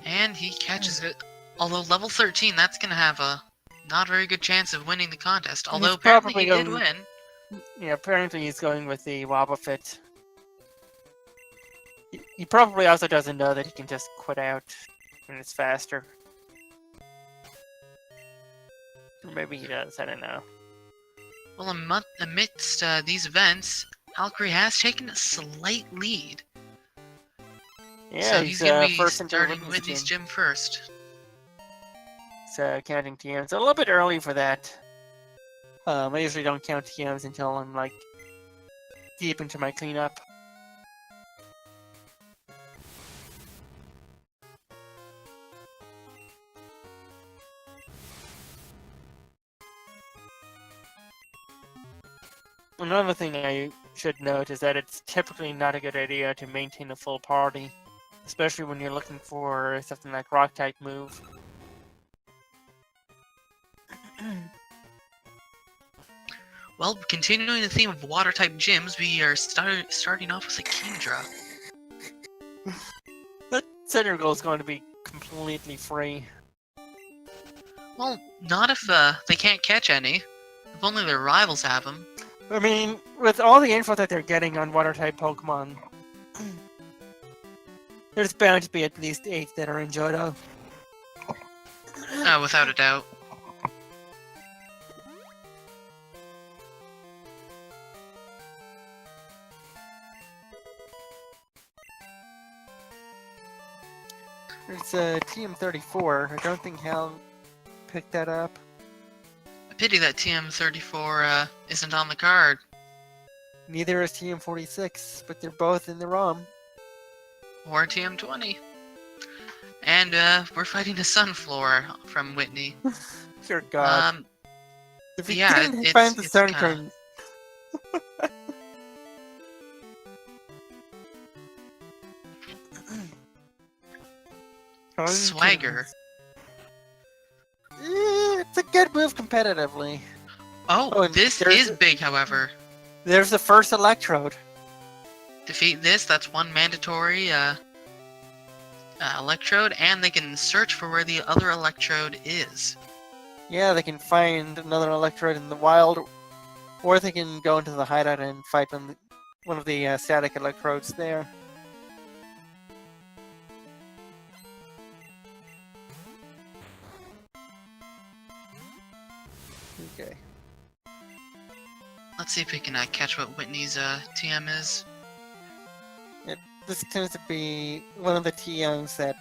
and he catches it. Although level 13, that's gonna have a not very good chance of winning the contest. Although He's apparently he probably did win. Yeah, apparently he's going with the Wobbuffet. He probably also doesn't know that he can just quit out when it's faster. Or maybe he does, I don't know. Well, amidst these events, halqery has taken a slight lead. Yeah, So he's he's gonna be first into starting Whitney's Whitney's gym. gym first. It's counting TMs. A little bit early for that. I usually don't count TMs until I'm like deep into my cleanup. Another thing I should note is that it's typically not a good idea to maintain a full party, especially when you're looking for something like rock type move. Well, continuing the theme of water-type gyms, we are starting off with a Kingdra. That center goal is going to be completely free. Well, not if they can't catch any. If only their rivals have them. I mean, with all the info that they're getting on water type Pokemon, there's bound to be at least 8 that are in Johto. Without a doubt. There's a TM34. I don't think Hal picked that up. A pity that TM34 isn't on the card. Neither is TM46, but they're both in the ROM. Or TM20. And we're fighting a Sunflower from Whitney. Dear God. Um, If you yeah, didn't find the it's sun kind curtain, of swagger. It's a good move competitively. Oh, Oh, and this is big, however. there's the first electrode. Defeat this, that's one mandatory electrode, and they can search for where the other electrode is. Yeah, they can find another electrode in the wild, or they can go into the hideout and fight one of the static electrodes there. Okay. Let's see if we can catch what Whitney's TM is. This tends to be one of the TMs that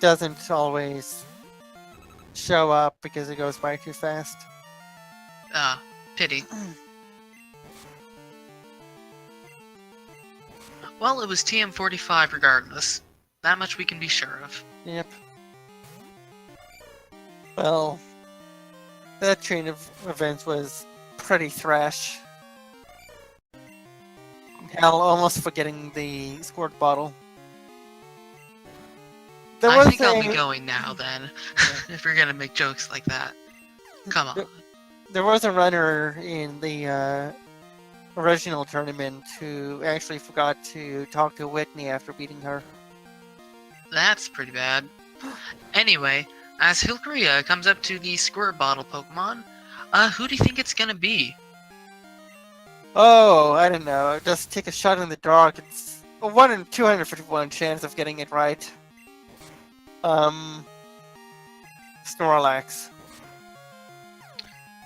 doesn't always show up because it goes by too fast. Pity. Well, it was TM45 regardless. That much we can be sure of. Yep. Well, that chain of events was pretty thrash. Hell, almost forgetting the squirt bottle. I think I'll be going now then, if we're gonna make jokes like that. Come on. There was a runner in the original tournament who actually forgot to talk to Whitney after beating her. That's pretty bad. Anyway, as halqery comes up to the squirt bottle Pokemon, who do you think it's gonna be? Oh, I don't know. Just take a shot in the dark. It's a 1 in 251 chance of getting it right. Snorlax.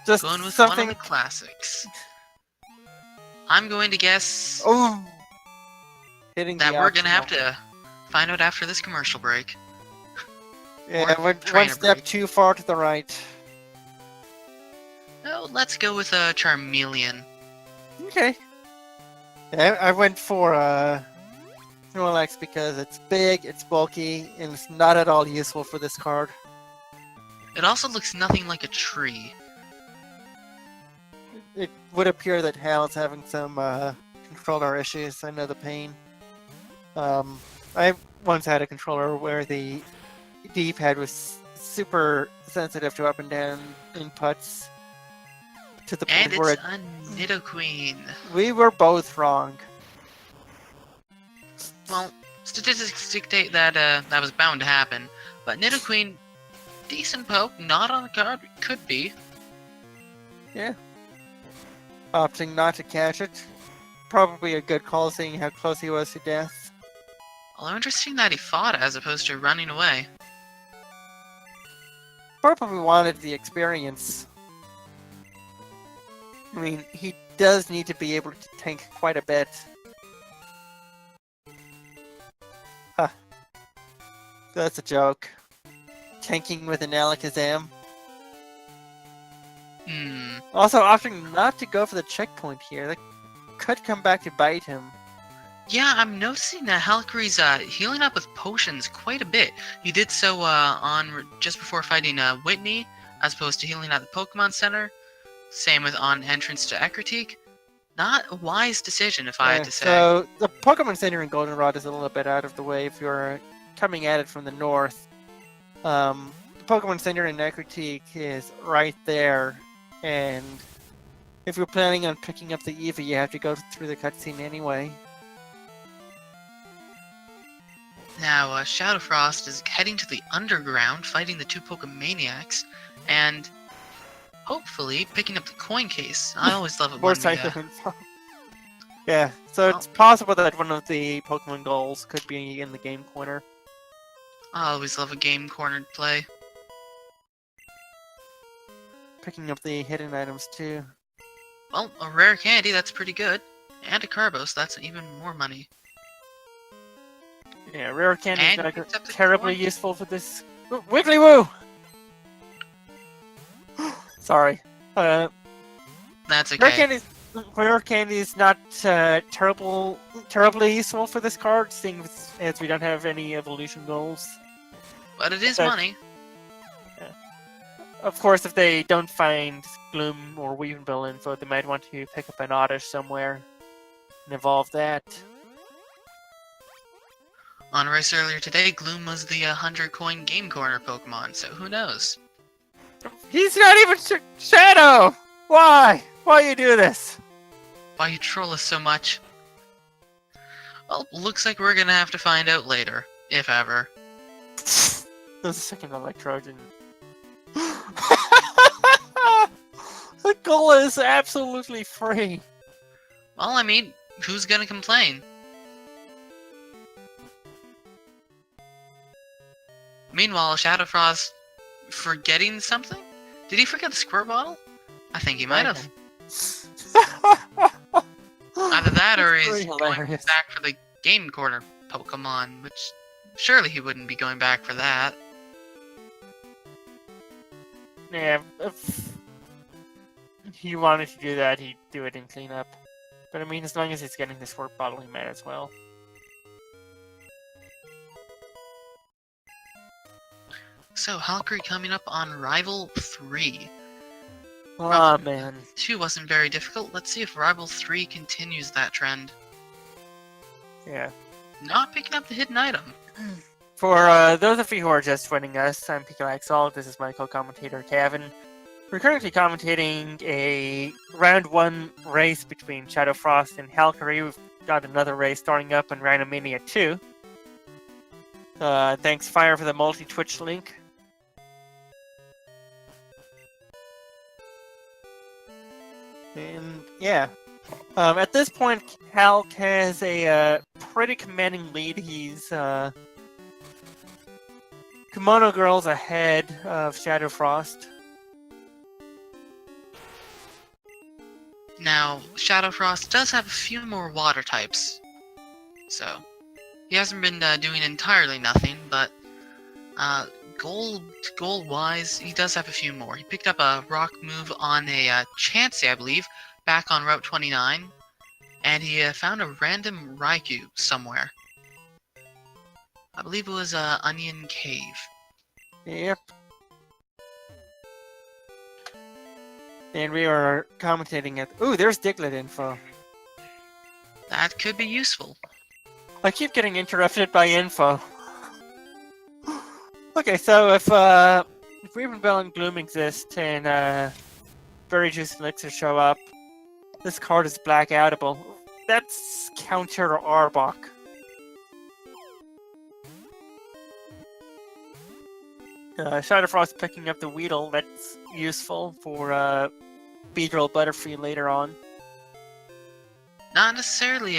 Just Going with something. one of the classics. I'm going to guess Oh, hitting that the we're gonna have optional. to find out after this commercial break. Yeah, or one trainer step break. too far to the right. Oh, let's go with a Charmeleon. Okay. Yeah, I went for Snorlax because it's big, it's bulky, and it's not at all useful for this card. It also looks nothing like a tree. It would appear that Hal's having some controller issues. I know the pain. I once had a controller where the D-pad was super sensitive to up and down inputs to the And point where it's a Nidoqueen. we were both wrong. Well, statistics dictate that that was bound to happen, but Nidoqueen, decent poke, not on the card, could be. Yeah. Opting not to catch it. Probably a good call seeing how close he was to death. Although interesting that he fought as opposed to running away. Probably wanted the experience. I mean, he does need to be able to tank quite a bit. Huh. That's a joke. Tanking with an Alakazam. Also, opting not to go for the checkpoint here. That could come back to bite him. Yeah, I'm noticing that halqery's healing up with potions quite a bit. He did so just before fighting Whitney, as opposed to healing at the Pokemon Center. Same with on entrance to Ekritique. Not a wise decision, if I had to say. So, the Pokemon Center in Goldenrod is a little bit out of the way if you're coming at it from the north. The Pokemon Center in Ekritique is right there, and if you're planning on picking up the Eevee, you have to go through the cutscene anyway. Now, ShadowFrost is heading to the underground, fighting the two Pokemaniacs, and hopefully picking up the coin case. I always love it More when we, info. Yeah, so it's possible that one of the Pokemon goals could be in the game corner. I always love a game-cornered play. Picking up the hidden items too. Well, a rare candy, that's pretty good. And a Carbos, that's even more money. Yeah, rare candy is And not picked up the terribly coin. useful for this. Wiggly Woo! Sorry. That's Rare okay. candy is not terribly useful for this card, seeing as we don't have any evolution goals. But it is That- money. Of course, if they don't find Gloom or Weavenbill info, they might want to pick up an Oddish somewhere and evolve that. On a race earlier today, Gloom was the 100 coin Game Corner Pokemon, so who knows? He's not even Shadow! Why? Why you do this? Why you troll us so much? Well, looks like we're gonna have to find out later, if ever. There's a second Electrogen. The goal is absolutely free. Well, I mean, who's gonna complain? Meanwhile, ShadowFrost forgetting something? Did he forget the squirt bottle? I think he might have. Either that or he's going back for the Game Corner Pokemon, which surely he wouldn't be going back for that. Yeah, if he wanted to do that, he'd do it in cleanup. But I mean, as long as he's getting the squirt bottle, he might as well. So, halqery coming up on Rival 3. Oh man. 2 wasn't very difficult. Let's see if Rival 3 continues that trend. Yeah. Not picking up the hidden item. For those of you who are just joining us, I'm PikaXalt, this is my co-commentator Kevin. We're currently commentating a round 1 race between ShadowFrost and halqery. We've got another race starting up in Rhinomania 2. Thanks Fire for the multi-Twitch link. And yeah, at this point, Halq has a pretty commanding lead. He's Kimono Girl's ahead of ShadowFrost. Now, ShadowFrost does have a few more water types, so he hasn't been doing entirely nothing, but gold-wise, he does have a few more. He picked up a rock move on a Chansey, I believe, back on Route 29, and he found a random Raikou somewhere. I believe it was Onion Cave. Yep. And we are commentating at... Ooh, there's Diglett info. That could be useful. I keep getting interrupted by info. Okay, so if Weavenbill and Gloom exist and Berry Juice Elixir show up, this card is blackoutable. That's counter Arbok. Shadowfrost picking up the Weedle, that's useful for Beedrill Butterfree later on. Not necessarily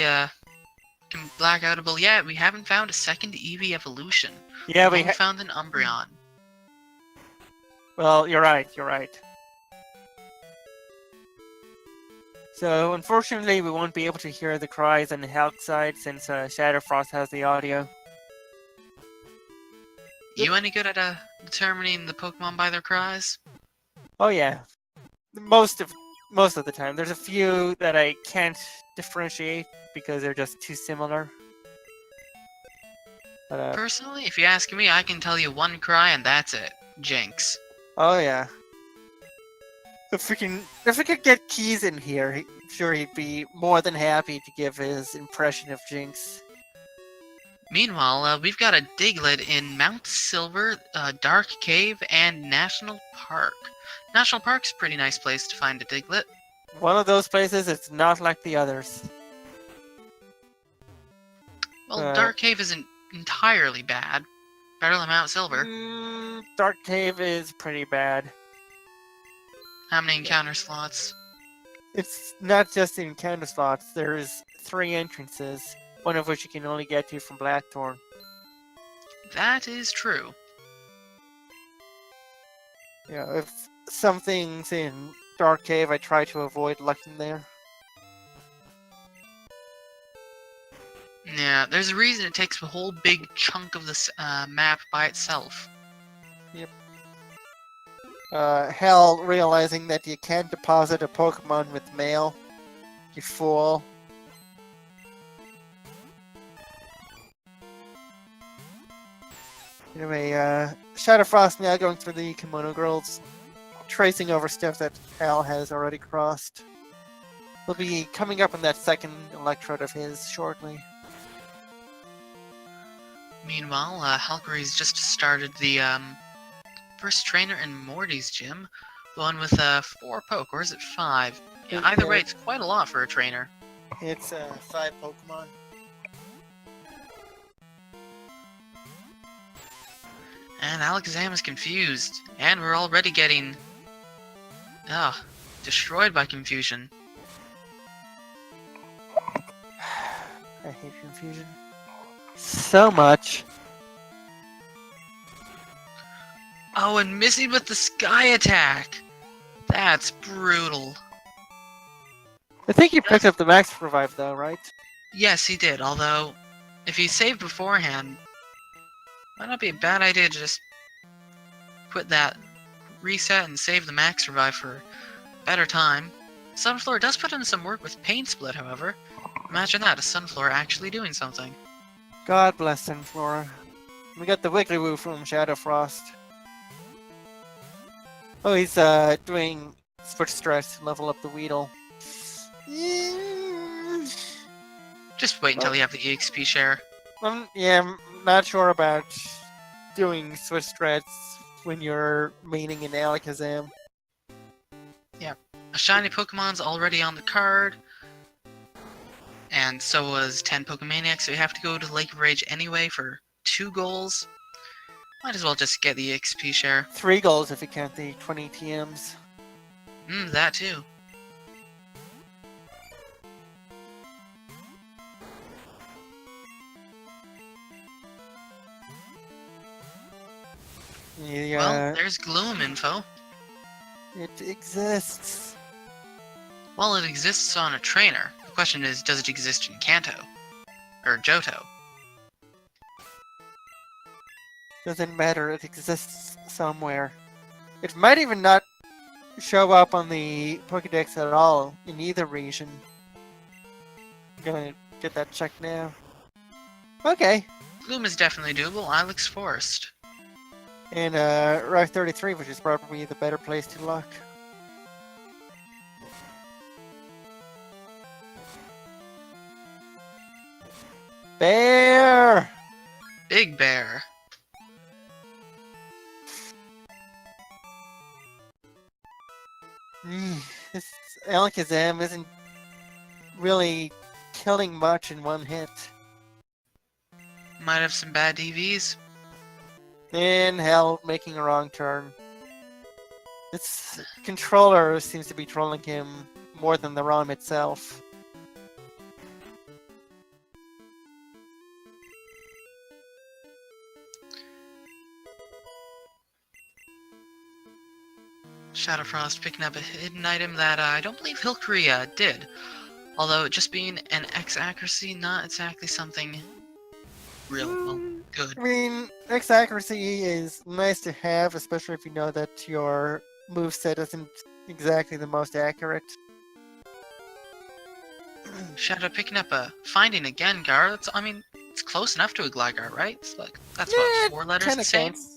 blackoutable yet. We haven't found a second Eevee evolution. Yeah, we found an Umbreon. Well, you're right, you're right. So, unfortunately, we won't be able to hear the cries on the Halq side since Shadowfrost has the audio. You any good at determining the Pokemon by their cries? Oh yeah, most of the time. There's a few that I can't differentiate because they're just too similar. But, personally, if you ask me, I can tell you one cry and that's it. Jinx. Oh yeah. If we could get Keys in here, I'm sure he'd be more than happy to give his impression of Jinx. Meanwhile, we've got a Diglett in Mount Silver, Dark Cave, and National Park. National Park's a pretty nice place to find a Diglett. One of those places, it's not like the others. Well, Dark Cave isn't entirely bad. Better than Mount Silver. Dark Cave is pretty bad. How many encounter slots? It's not just the encounter slots. There's 3 entrances, one of which you can only get to from Blackthorn. That is true. Yeah, if something's in Dark Cave, I try to avoid looking there. Yeah, there's a reason it takes a whole big chunk of this map by itself. Yep. Hell, realizing that you can't deposit a Pokemon with mail. You fool. Anyway, ShadowFrost now going through the Kimono Girls, tracing over stuff that Al has already crossed. He'll be coming up on that second electrode of his shortly. Meanwhile, halqery's just started the first trainer in Morty's gym. The one with 4 poke, or is it 5? Yeah, either way, it's quite a lot for a trainer. It's 5 Pokemon. And Alakazam is confused, and we're already getting destroyed by confusion. I hate confusion so much. Oh, and missing with the Sky Attack! That's brutal. I think he picked up the Max Revive though, right? Yes, he did, although, if he saved beforehand, might not be a bad idea to just quit that, reset, and save the Max Revive for better time. Sunflower does put in some work with Pain Split, however. Imagine that, a Sunflower actually doing something. God bless Sunflora. We got the Wiggly from ShadowFrost. Oh, he's doing Switch Stress to level up the Weedle. Just wait until you have the EXP share. Yeah, I'm not sure about doing Switch Strats when you're maining an Alakazam. Yeah, a shiny Pokemon's already on the card. And so was 10 Pokemaniacs, so you have to go to Lake Rage anyway for 2 goals. Might as well just get the XP share. 3 goals if you count the 20 TMs. That too. Yeah, well, there's Gloom info. It exists. Well, it exists on a trainer. The question is, does it exist in Kanto? Or Johto? Doesn't matter, it exists somewhere. It might even not show up on the Pokédex at all in either region. I'm gonna get that checked now. Okay. Gloom is definitely doable. Ilex Forest. And Route 33, which is probably the better place to look. Bear! Big Bear. This Alakazam isn't really killing much in one hit. Might have some bad EVs. And hell, making a wrong turn. This controller seems to be trolling him more than the ROM itself. ShadowFrost picking up a hidden item that I don't believe halqery did. Although, just being an X accuracy, not exactly something real good. I mean, X accuracy is nice to have, especially if you know that your moveset isn't exactly the most accurate. Shadow picking up a Gengar. That's, I mean, it's close enough to a Gligar, right? It's like, that's what, 4 letters the same? Counts.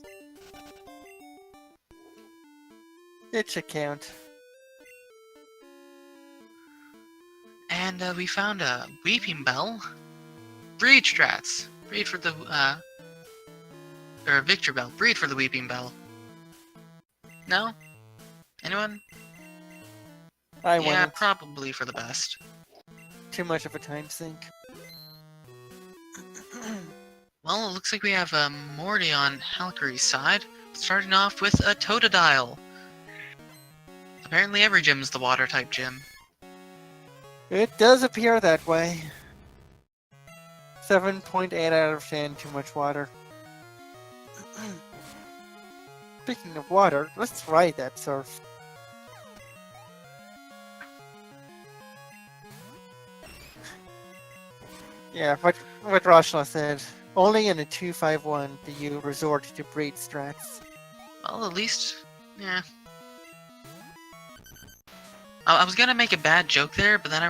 It should count. And we found a Weeping Bell. Breed strats. Breed for the, or Victor Bell. Breed for the Weeping Bell. No? Anyone? I Yeah, wouldn't. probably for the best. Too much of a time sink. Well, it looks like we have Morty on halqery's side, starting off with a Totodile. Apparently every gym is the water-type gym. It does appear that way. 7.8 out of 10, too much water. Speaking of water, let's ride that surf. Yeah, what Rashla said. Only in a 2-5-1 do you resort to breed strats. Well, at least, yeah. I was gonna make a bad joke there, but then I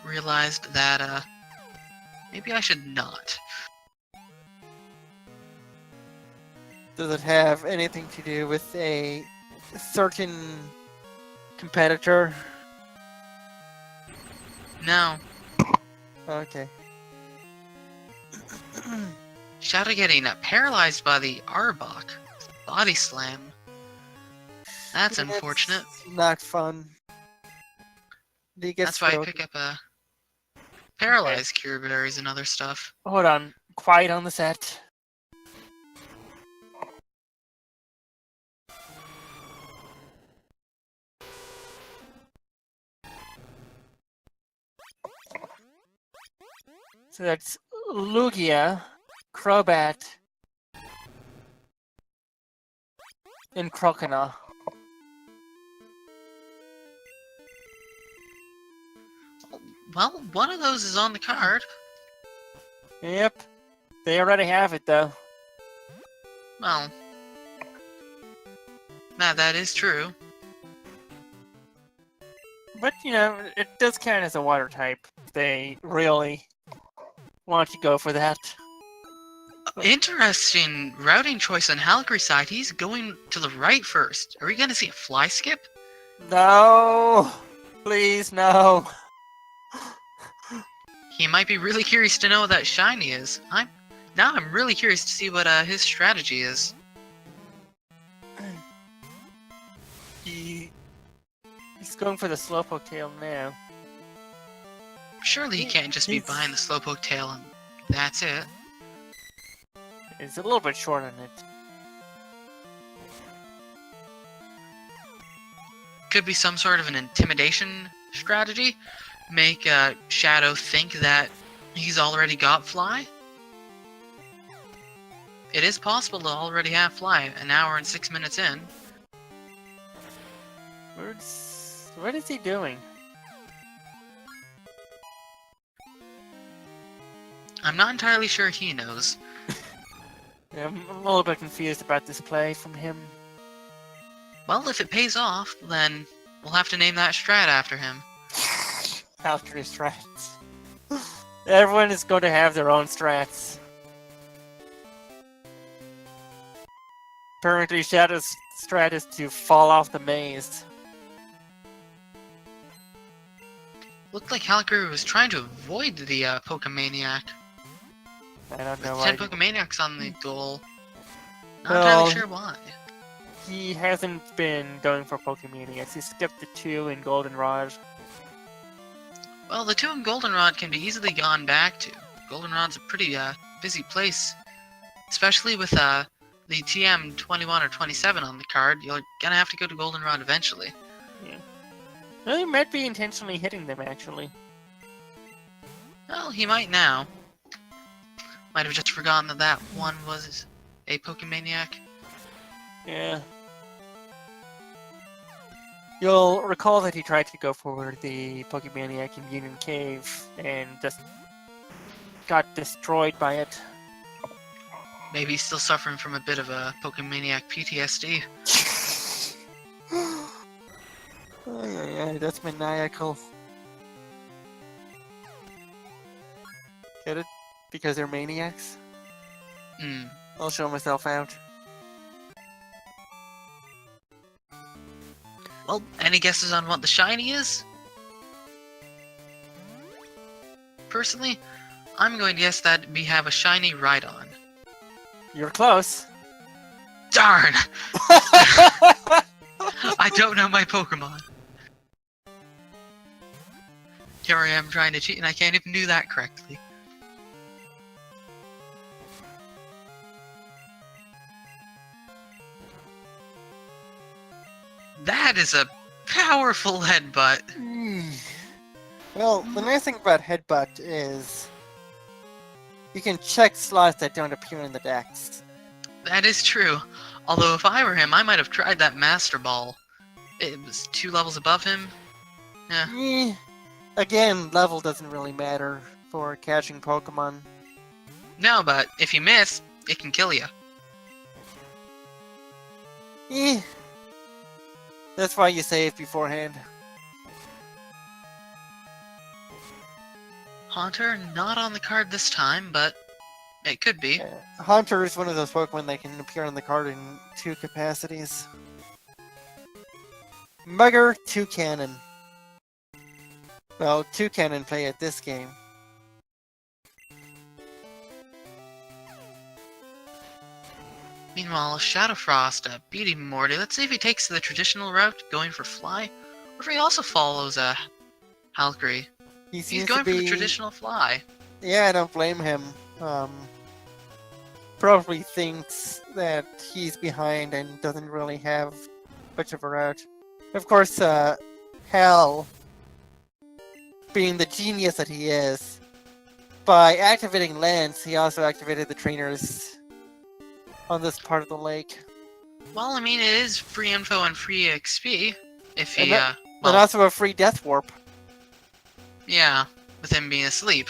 realized that, maybe I should not. Does it have anything to do with a certain competitor? No. Okay. Shadow getting paralyzed by the Arbok. Body slam. That's unfortunate. It's not fun. He gets That's why I thrown. pick up Okay. paralyzed cure berries and other stuff. Hold on. Quiet on the set. So that's Lugia, Crobat, and Crocodile. Well, one of those is on the card. Yep. They already have it, though. Well, that is true. But, you know, it does count as a water type. If they really want to go for that. Interesting routing choice on halqery side. He's going to the right first. Are we going to see a fly skip? No! Please, no. He might be really curious to know what that shiny is. I'm really curious to see what his strategy is. He's going for the Slowpoke tail now. Surely he can't just be buying the Slowpoke tail and that's it. It's a little bit short on it. Could be some sort of an intimidation strategy. Make Shadow think that he's already got Fly. It is possible to already have Fly an hour and 6 minutes in. What is he doing? I'm not entirely sure he knows. Yeah, I'm a little bit confused about this play from him. Well, if it pays off, then we'll have to name that strat after him. Halqery strats. Everyone is going to have their own strats. Apparently, Shadow's strat is to fall off the maze. Looked like halqery was trying to avoid the Pokemaniac. I don't know With why. 10 Pokemaniacs on the goal. Not Well, entirely sure why. He hasn't been going for Pokemaniacs. He skipped the 2 in Goldenrod. Well, the 2 in Goldenrod can be easily gone back to. Goldenrod's a pretty busy place. Especially with the TM 21 or 27 on the card, you're gonna have to go to Goldenrod eventually. Yeah. Well, he might be intentionally hitting them, actually. Well, he might now. Might have just forgotten that that one was a Pokemaniac. Yeah. You'll recall that he tried to go for the Pokemaniac in Union Cave and just got destroyed by it. Maybe he's still suffering from a bit of a Pokemaniac PTSD. Yeah, that's maniacal. Get it? Because they're maniacs? Hmm. I'll show myself out. Well, any guesses on what the shiny is? Personally, I'm going to guess that we have a shiny Rhydon. You're close. Darn! I don't know my Pokemon. Here I am trying to cheat and I can't even do that correctly. That is a powerful headbutt. Well, the nice thing about Headbutt is you can check slots that don't appear in the decks. That is true. Although if I were him, I might have tried that Master Ball. It was 2 levels above him. Yeah. Again, level doesn't really matter for catching Pokemon. No, but if you miss, it can kill you. That's why you save beforehand. Haunter, not on the card this time, but It could be. Haunter is one of those Pokemon that can appear on the card in 2 capacities. Mugger, 2 Cannon. Well, 2 Cannon play at this game. Meanwhile, ShadowFrost beating Morty. Let's see if he takes the traditional route, going for Fly, or if he also follows halqery. He's going for the traditional Fly. Yeah, I don't blame him. Probably thinks that he's behind and doesn't really have much of a route. Of course, Hal, being the genius that he is, by activating Lance, he also activated the trainers on this part of the lake. Well, I mean, it is free info and free XP. If he, and also a free Death Warp. Yeah, with him being asleep.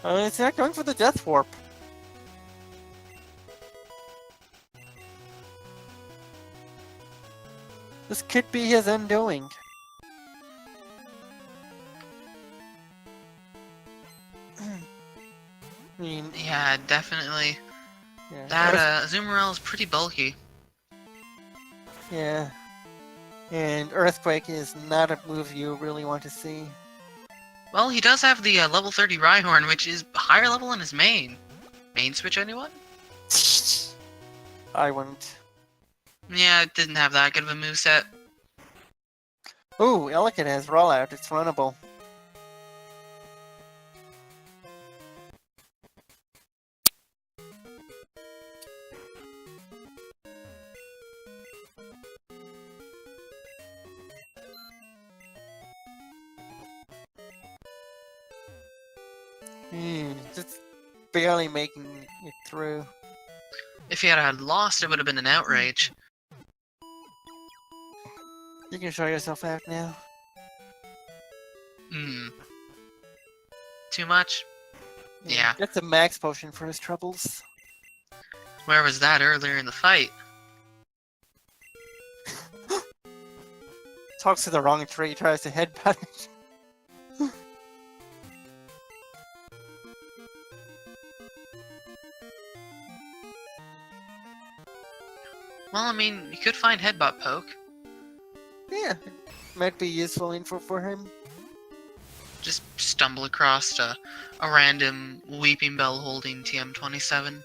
It's not going for the Death Warp. This could be his undoing. I mean, yeah, definitely. Yeah. That Azumarill is pretty bulky. Yeah. And Earthquake is not a move you really want to see. Well, he does have the level 30 Rhyhorn, which is higher level than his main. Main switch, anyone? I wouldn't. Yeah, it didn't have that good of a moveset. Ooh, Ellicott has Rollout. It's runnable. Just barely making it through. If he had lost, it would have been an outrage. You can show yourself out now. Too much? Yeah. That's a max potion for his troubles. Where was that earlier in the fight? Talks to the wrong tree, tries to headbutt it. Well, I mean, you could find Headbutt Poke. Yeah, might be useful info for him. Just stumble across a random Weeping Bell holding TM27.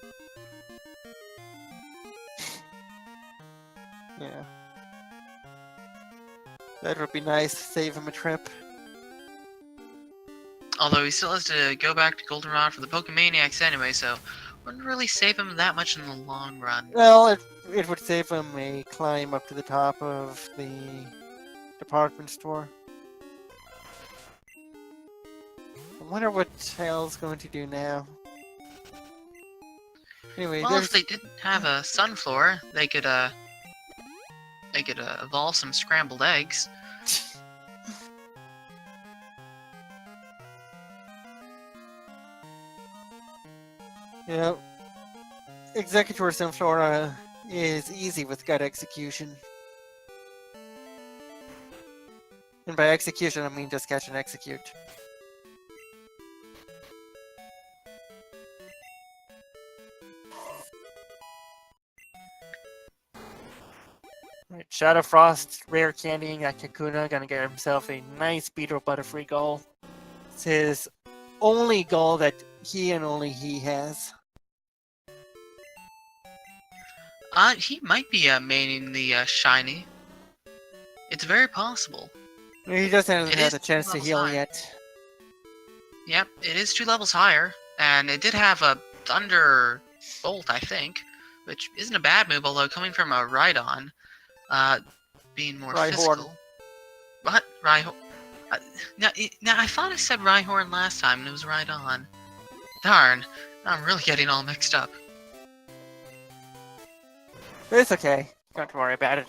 Yeah. That would be nice, save him a trip. Although he still has to go back to Goldenrod for the Pokemaniacs anyway, so wouldn't really save him that much in the long run. Well, it would save him a climb up to the top of the department store. I wonder what Tail's going to do now. Anyway, well, if they didn't have a Sunflower, they could evolve some scrambled eggs. Yeah, Executor Sunflora is easy with gut execution. And by execution, I mean just catch and execute. Right, ShadowFrost, rare candying at Kakuna, gonna get himself a nice Beetle Butterfree goal. It's his only goal that he and only he has. He might be maining the shiny. It's very possible. He just hasn't had a chance to heal yet. Yep, it is 2 levels higher, and it did have a Thunderbolt, I think, which isn't a bad move, although coming from a Rhydon, being more physical. What? Rhyhorn? Now, I thought I said Rhyhorn last time, and it was Rhydon. Darn, I'm really getting all mixed up. It's okay. Don't have to worry about it.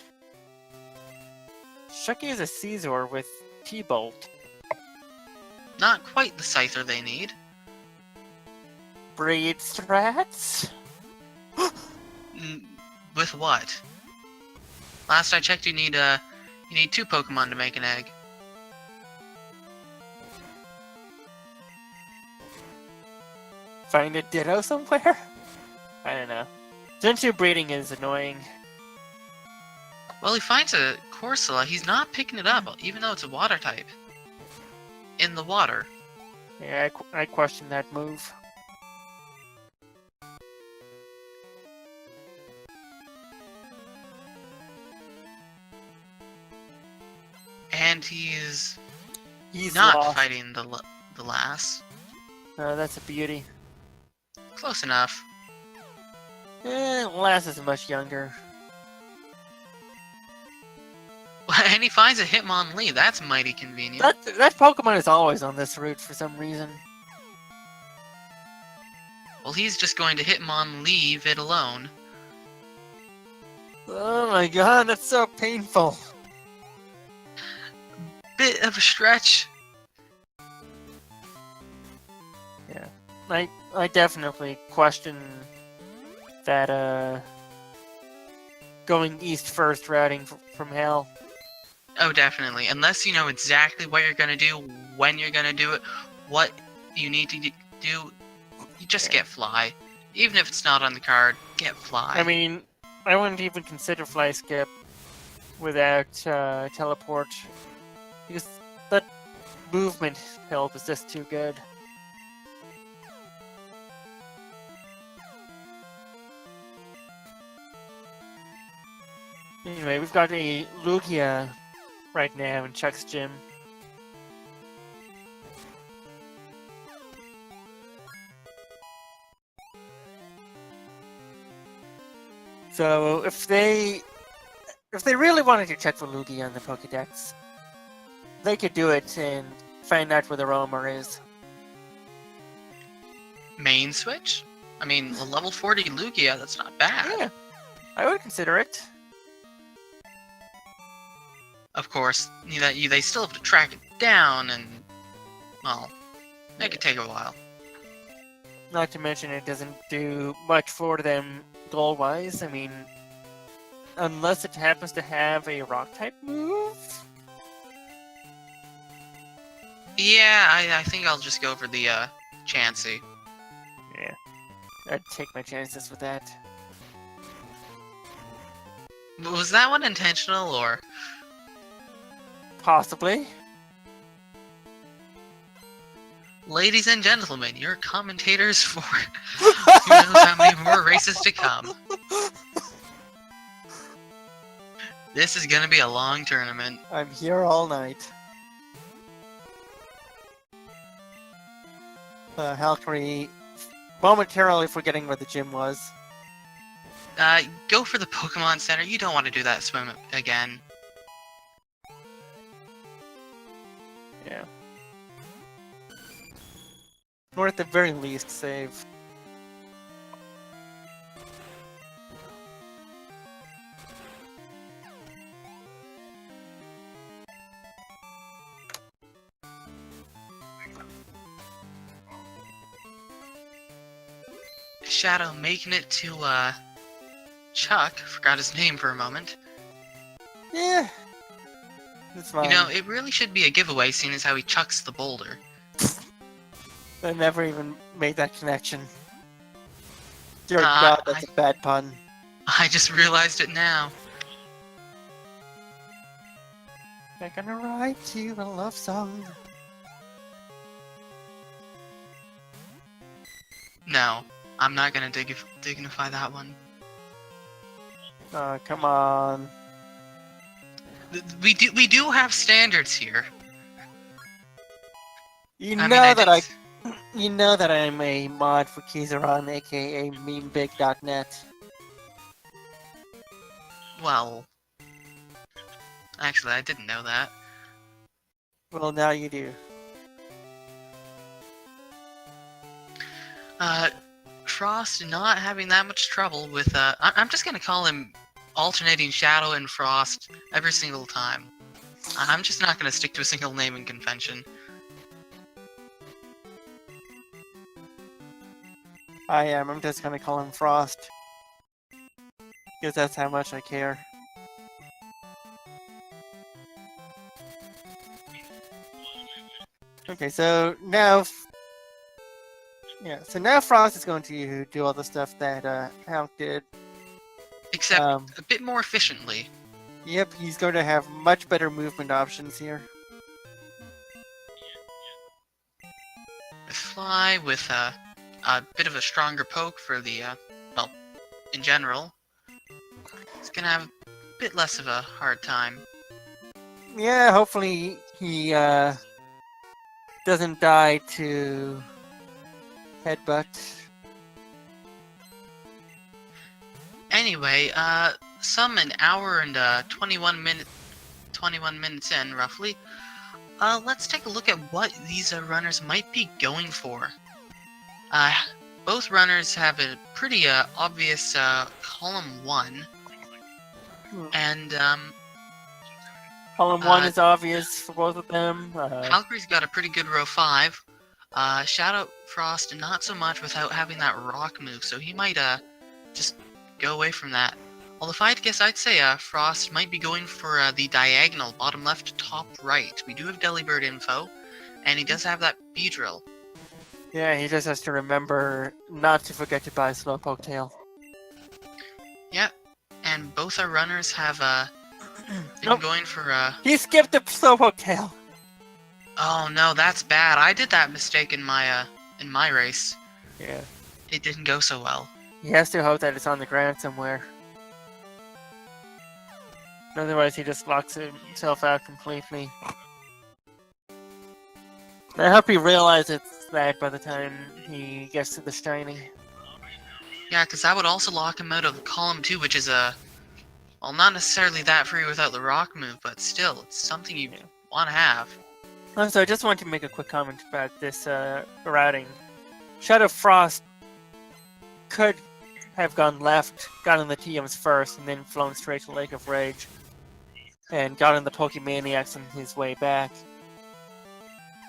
Shucky is a Caesar with T-Bolt. Not quite the Scyther they need. Breed strats? With what? Last I checked, you need 2 Pokemon to make an egg. Find a Ditto somewhere? I don't know. Gentoo breeding is annoying. Well, he finds a Corsola. He's not picking it up, even though it's a water type. In the water. Yeah, I question that move. And he's He's not lost. fighting the lass. Oh, that's a beauty. Close enough. Lass is much younger. And he finds a Hitmonlee. That's mighty convenient. That Pokemon is always on this route for some reason. Well, he's just going to Hitmonlee it alone. Oh my god, that's so painful. Bit of a stretch. Yeah, I definitely question that going east first routing from hell. Oh, definitely. Unless you know exactly what you're gonna do, when you're gonna do it, what you need to do, you just get Fly. Even if it's not on the card, get Fly. I mean, I wouldn't even consider Fly Skip without Teleport. Because that movement help is just too good. Anyway, we've got a Lugia right now in Chuck's gym. So if they really wanted to check for Lugia on the Pokédex, they could do it and find out where the roamer is. Main switch? I mean, a level 40 Lugia, that's not bad. Yeah, I would consider it. Of course, they still have to track it down, and, well, it could take a while. Not to mention it doesn't do much for them goal-wise. I mean, unless it happens to have a rock-type move? Yeah, I think I'll just go for the, Chansey. Yeah, I'd take my chances with that. Was that one intentional, or...? Possibly. Ladies and gentlemen, your commentators for who knows how many more races to come. This is gonna be a long tournament. I'm here all night. halqery momentarily forgetting where the gym was. Go for the Pokemon Center. You don't want to do that swim again. Yeah. Or at the very least, save. Shadow making it to, Chuck. Forgot his name for a moment. Yeah. It's fine. You know, it really should be a giveaway, seeing as how he chucks the boulder. I never even made that connection. Dear God, that's a bad pun. I just realized it now. I'm gonna write you a love song. No, I'm not gonna dignify that one. Oh, come on. We do have standards here. You I know mean, you know that I'm a mod for Kizaron, aka memebig.net. Well, actually, I didn't know that. Well, now you do. Frost not having that much trouble with, I'm just gonna call him alternating Shadow and Frost every single time. I'm just not gonna stick to a single naming convention. I am. I'm just gonna call him Frost. Because that's how much I care. Okay, so now Yeah, so now Frost is going to do all the stuff that Halk did. Except a bit more efficiently. Yep, he's going to have much better movement options here. With Fly, with a bit of a stronger poke for the, well, in general. He's gonna have a bit less of a hard time. Yeah, hopefully he doesn't die to headbutt. Anyway, some an hour and 21 minutes in, roughly. Let's take a look at what these runners might be going for. Both runners have a pretty obvious column 1. And, Column 1 is obvious for both of them. halqery's got a pretty good row 5. ShadowFrost, not so much without having that rock move, so he might just go away from that. Although if I had to guess, I'd say Frost might be going for the diagonal, bottom left, top right. We do have Delibird info, and he does have that B-drill. Yeah, he just has to remember not to forget to buy Slowpoke Tail. Yeah, and both our runners have been going for He skipped the Slowpoke Tail! Oh no, that's bad. I did that mistake in my race. Yeah. It didn't go so well. He has to hope that it's on the ground somewhere. Otherwise he just locks himself out completely. I hope he realizes that by the time he gets to the shiny. Yeah, because that would also lock him out of column 2, which is well, not necessarily that free without the rock move, but still, it's something you want to have. So I just want to make a quick comment about this routing. ShadowFrost could have gone left, gotten the TMs first, and then flown straight to Lake of Rage, and gotten the Pokemaniacs on his way back.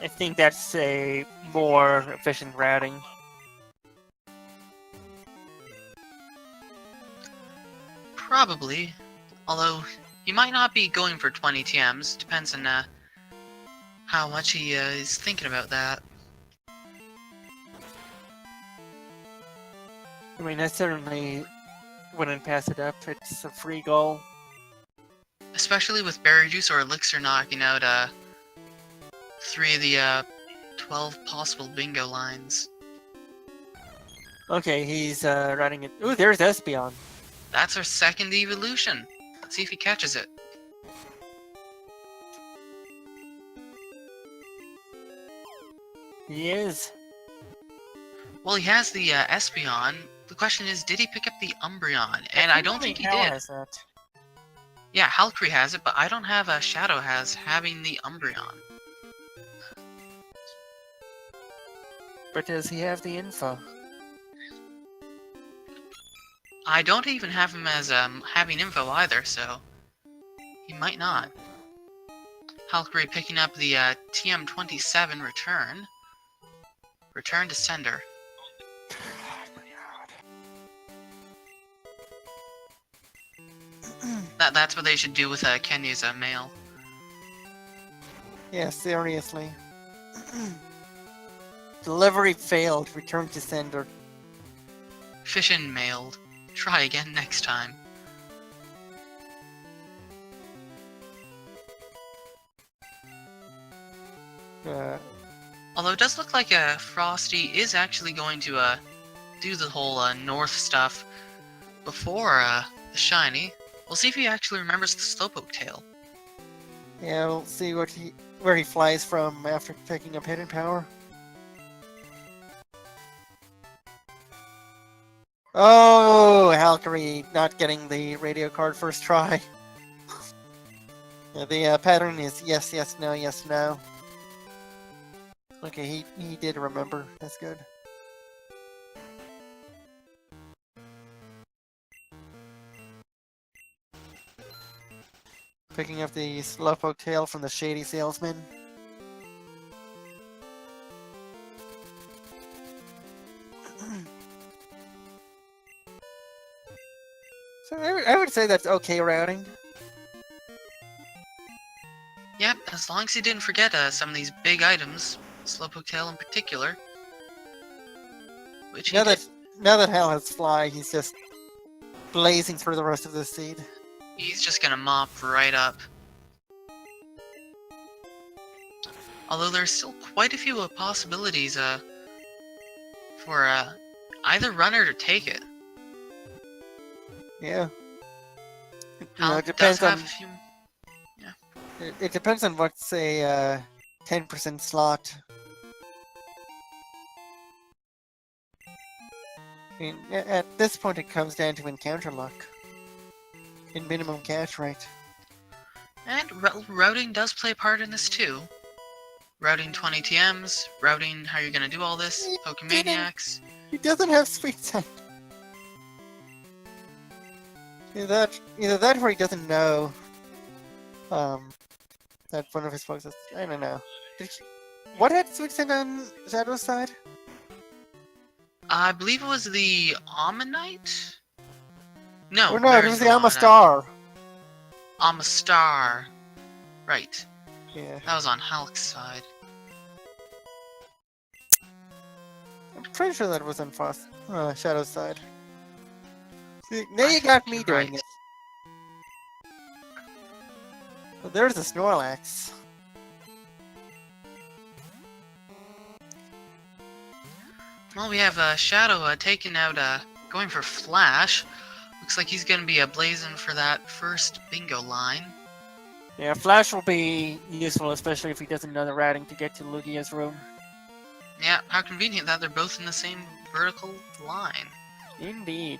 I think that's a more efficient routing. Probably, although he might not be going for 20 TMs. Depends on how much he is thinking about that. I mean, I certainly wouldn't pass it up. It's a free goal. Especially with Berry Juice or Elixir knocking out 3 of the 12 possible bingo lines. Okay, he's routing it. Ooh, there's Espeon. That's our second evolution. Let's see if he catches it. He is. Well, he has the Espeon. The question is, did he pick up the Umbreon? And I don't think he Hal did. has that. Yeah, halqery has it, but I don't have Shadow has having the Umbreon. But does he have the info? I don't even have him as having info either, so he might not. halqery picking up the TM27 return. Return to sender. That's what they should do with Kenya's mail. Yeah, seriously. Delivery failed. Return to sender. Fishin mailed. Try again next time. Although it does look like Frosty is actually going to do the whole north stuff before the shiny. We'll see if he actually remembers the Slowpoke tail. Yeah, we'll see where he flies from after picking up Hidden Power. Oh, halqery not getting the radio card first try. The pattern is yes, yes, no, yes, no. Okay, he did remember. That's good. Picking up the Slowpoke tail from the Shady Salesman. So I would say that's okay routing. Yep, as long as he didn't forget some of these big items, Slowpoke tail in particular. which he Now did. that Hal has fly, he's just blazing through the rest of the seed. He's just gonna mop right up. Although there's still quite a few possibilities for either runner to take it. Yeah. Hal It does depends on. have a few. It depends on what's a 10% slot. I mean, at this point, it comes down to encounter luck and minimum cash rate. And routing does play a part in this too. Routing 20 TMs, routing how you're gonna do all this, Pokemaniacs. He doesn't have sweet scent. Either that or he doesn't know that one of his bugs is, I don't know. What had sweet scent on Shadow's side? I believe it was the Ammonite? No, Oh no, it there's was the no Amistar. Amistar. Right. Yeah. That was on Halq's side. I'm pretty sure that was on Shadow's side. See, now you got me doing it. Well, there's the Snorlax. Well, we have Shadow taking out, going for Flash. Looks like he's gonna be blazing for that first bingo line. Yeah, Flash will be useful, especially if he doesn't know the routing to get to Lugia's room. Yeah, how convenient that they're both in the same vertical line. Indeed.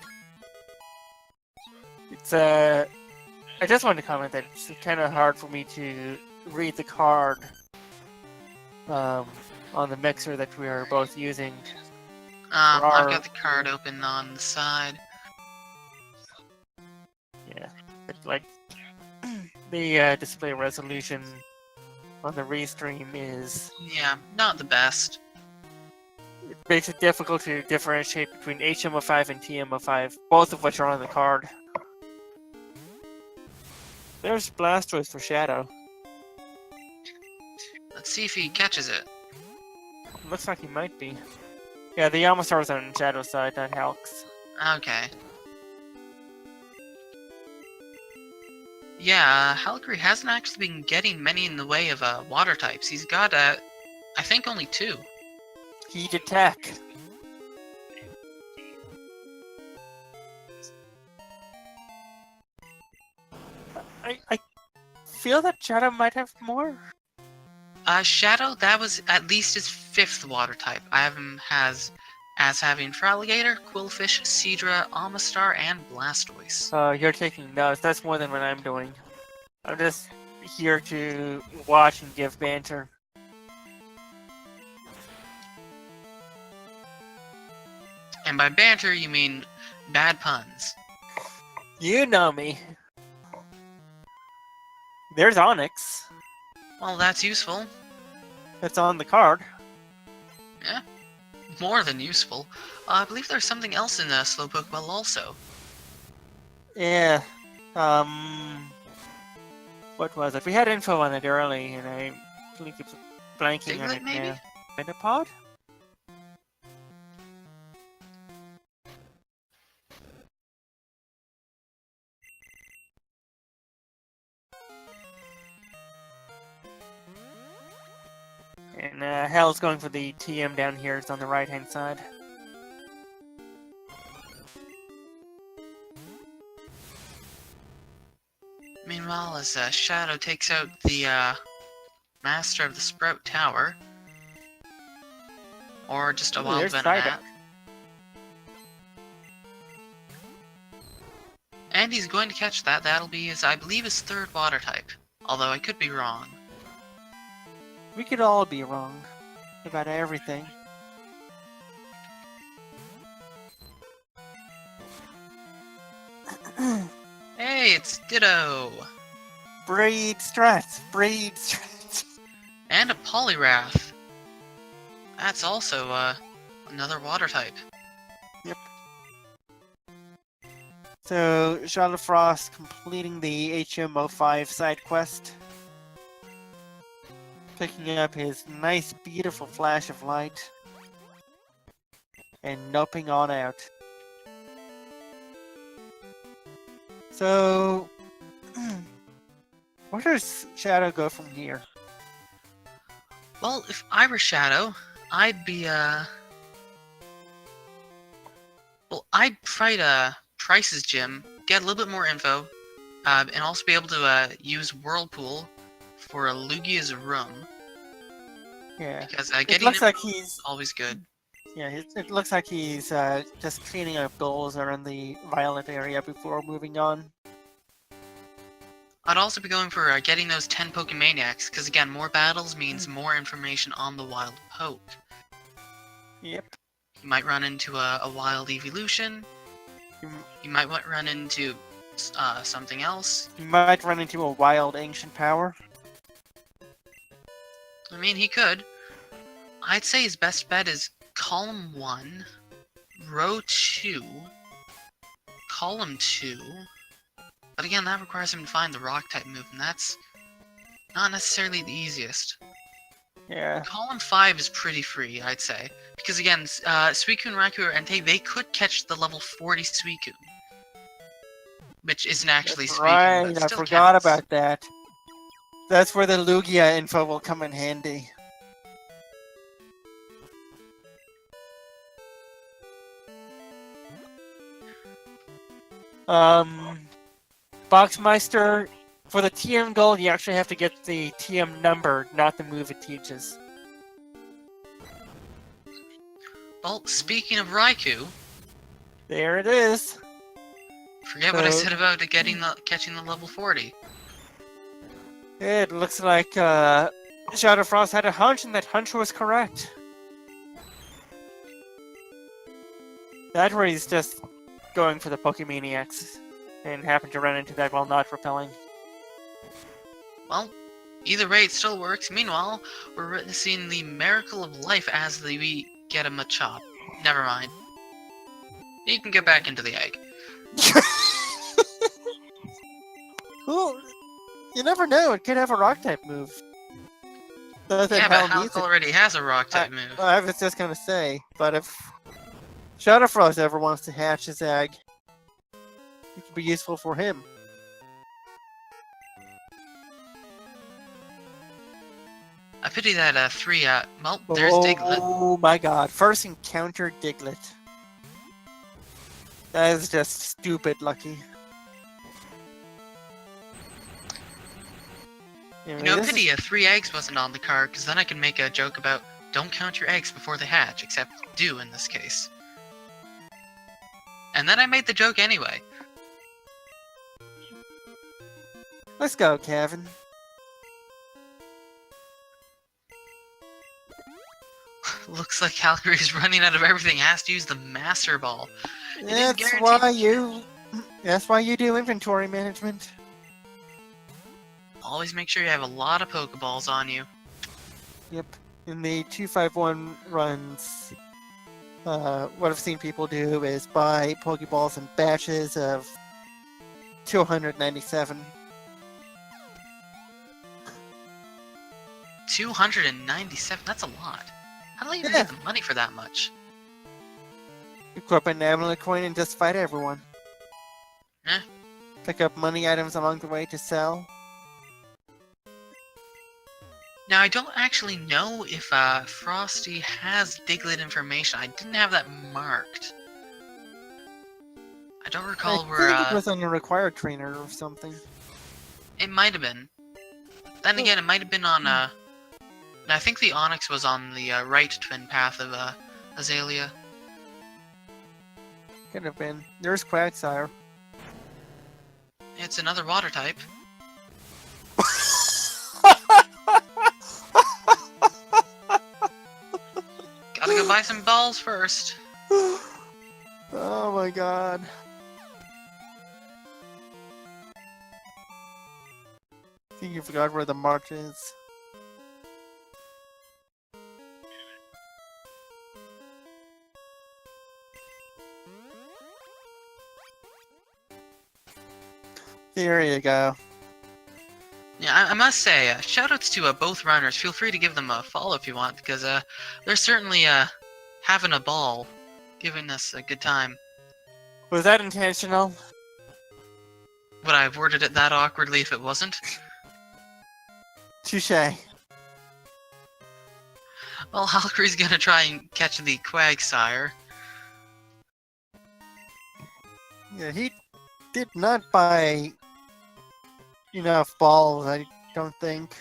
It's I just wanted to comment that it's kind of hard for me to read the card on the mixer that we are both using. I've got the card open on the side. Yeah, it's like the display resolution on the restream is. Yeah, not the best. It makes it difficult to differentiate between HM05 and TM05, both of which are on the card. There's Blastoise for Shadow. Let's see if he catches it. Looks like he might be. Yeah, the Amistar's on Shadow's side, not Halq's. Okay. Yeah, halqery hasn't actually been getting many in the way of water types. He's got, I think, only 2. Heat attack. I feel that Shadow might have more. Shadow, that was at least his 5th water type. I have him as having Feraligatr, Quillfish, Seadra, Amistar, and Blastoise. You're taking notes. That's more than what I'm doing. I'm just here to watch and give banter. And by banter, you mean bad puns. You know me. There's Onyx. Well, that's useful. That's on the card. Yeah, more than useful. I believe there's something else in the Slowpoke Bell also. Yeah. What was it? We had info on it early, and I believe it's blanking on Diglett, it maybe? now. Metapod? And Hal's going for the TM down here. It's on the right-hand side. Meanwhile, as Shadow takes out the Master of the Sprout Tower, or just a Ooh, Wild there's Venonat. Psyduck. And he's going to catch that. That'll be his, I believe, his 3rd water type. Although I could be wrong. We could all be wrong about everything. Hey, it's Ditto! Breed strats! Breed strats! And a Poliwrath. That's also another water type. Yep. So, ShadowFrost completing the HM05 side quest. Picking up his nice, beautiful flash of light. and noping on out. So, where does Shadow go from here? Well, if I were Shadow, I'd be, well, I'd try to Price's gym, get a little bit more info, and also be able to use Whirlpool for Lugia's room. Yeah, Because it getting looks info like is he's always good. it looks like he's just cleaning up goals around the violet area before moving on. I'd also be going for getting those 10 Pokemaniacs, because again, more battles means more information on the wild poke. Yep. You might run into a wild evolution. You might run into something else. You might run into a wild ancient power. I mean, he could. I'd say his best bet is Column 1, Row 2, Column 2. But again, that requires him to find the Rock-type move, and that's not necessarily the easiest. Yeah. Column 5 is pretty free, I'd say. Because again, Suicune, Raikou, or Entei, they could catch the level 40 Suicune. Which isn't actually That's Suicune, right, but I still forgot counts. about that. That's where the Lugia info will come in handy. Boxmeister, for the TM gold, you actually have to get the TM number, not the move it teaches. Well, speaking of Raikou, There it is. forget what I said about catching the level 40. It looks like ShadowFrost had a hunch, and that hunch was correct. That's where he's just going for the Pokemaniacs, and happened to run into that while not repelling. Well, either way, it still works. Meanwhile, we're witnessing the miracle of life as we get a Machop. Never mind. You can get back into the egg. Well, you never know. It could have a Rock-type move. Yeah, but Halq already has a Rock-type move. I was just gonna say, but if ShadowFrost ever wants to hatch his egg, it could be useful for him. I pity that 3 well, there's Diglett. Oh my god. First encounter Diglett. That is just stupid lucky. You know, pity 3 eggs wasn't on the card, because then I can make a joke about don't count your eggs before they hatch, except do in this case. And then I made the joke anyway. Let's go, Kevin. Looks like halqery is running out of everything. Has to use the Master Ball. That's why you do inventory management. Always make sure you have a lot of Pokeballs on you. Yep. In the 251 runs, what I've seen people do is buy Pokeballs in batches of 297. 297? That's a lot. How do they even get the money for that much? Equip an amulet coin and just fight everyone. Eh. Pick up money items along the way to sell. Now, I don't actually know if Frosty has Diglett information. I didn't have that marked. I don't recall where... I think it was on a required trainer or something. It might have been. Then again, it might have been on... I think the Onyx was on the right twin path of Azalea. Could have been. There's Quagsire. It's another water type. Gotta go buy some balls first. Oh my god. I think you forgot where the march is. There you go. Yeah, I must say, shoutouts to both runners. Feel free to give them a follow if you want, because they're certainly having a ball giving us a good time. Was that intentional? Would I have worded it that awkwardly if it wasn't? Touche. Well, halqery's gonna try and catch the Quagsire. Yeah, he did not buy enough balls, I don't think.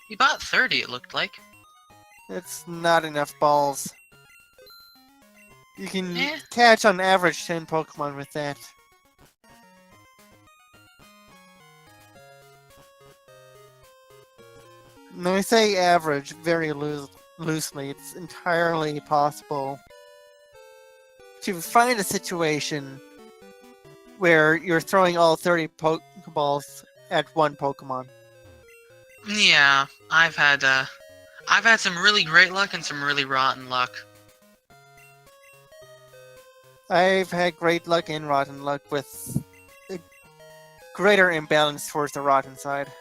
He bought 30, it looked like. It's not enough balls. You can Eh. catch on average 10 Pokemon with that. When I say average, very loosely, it's entirely possible to find a situation where you're throwing all 30 Pokeballs at one Pokemon. Yeah, I've had some really great luck and some really rotten luck. I've had great luck and rotten luck with a greater imbalance towards the rotten side.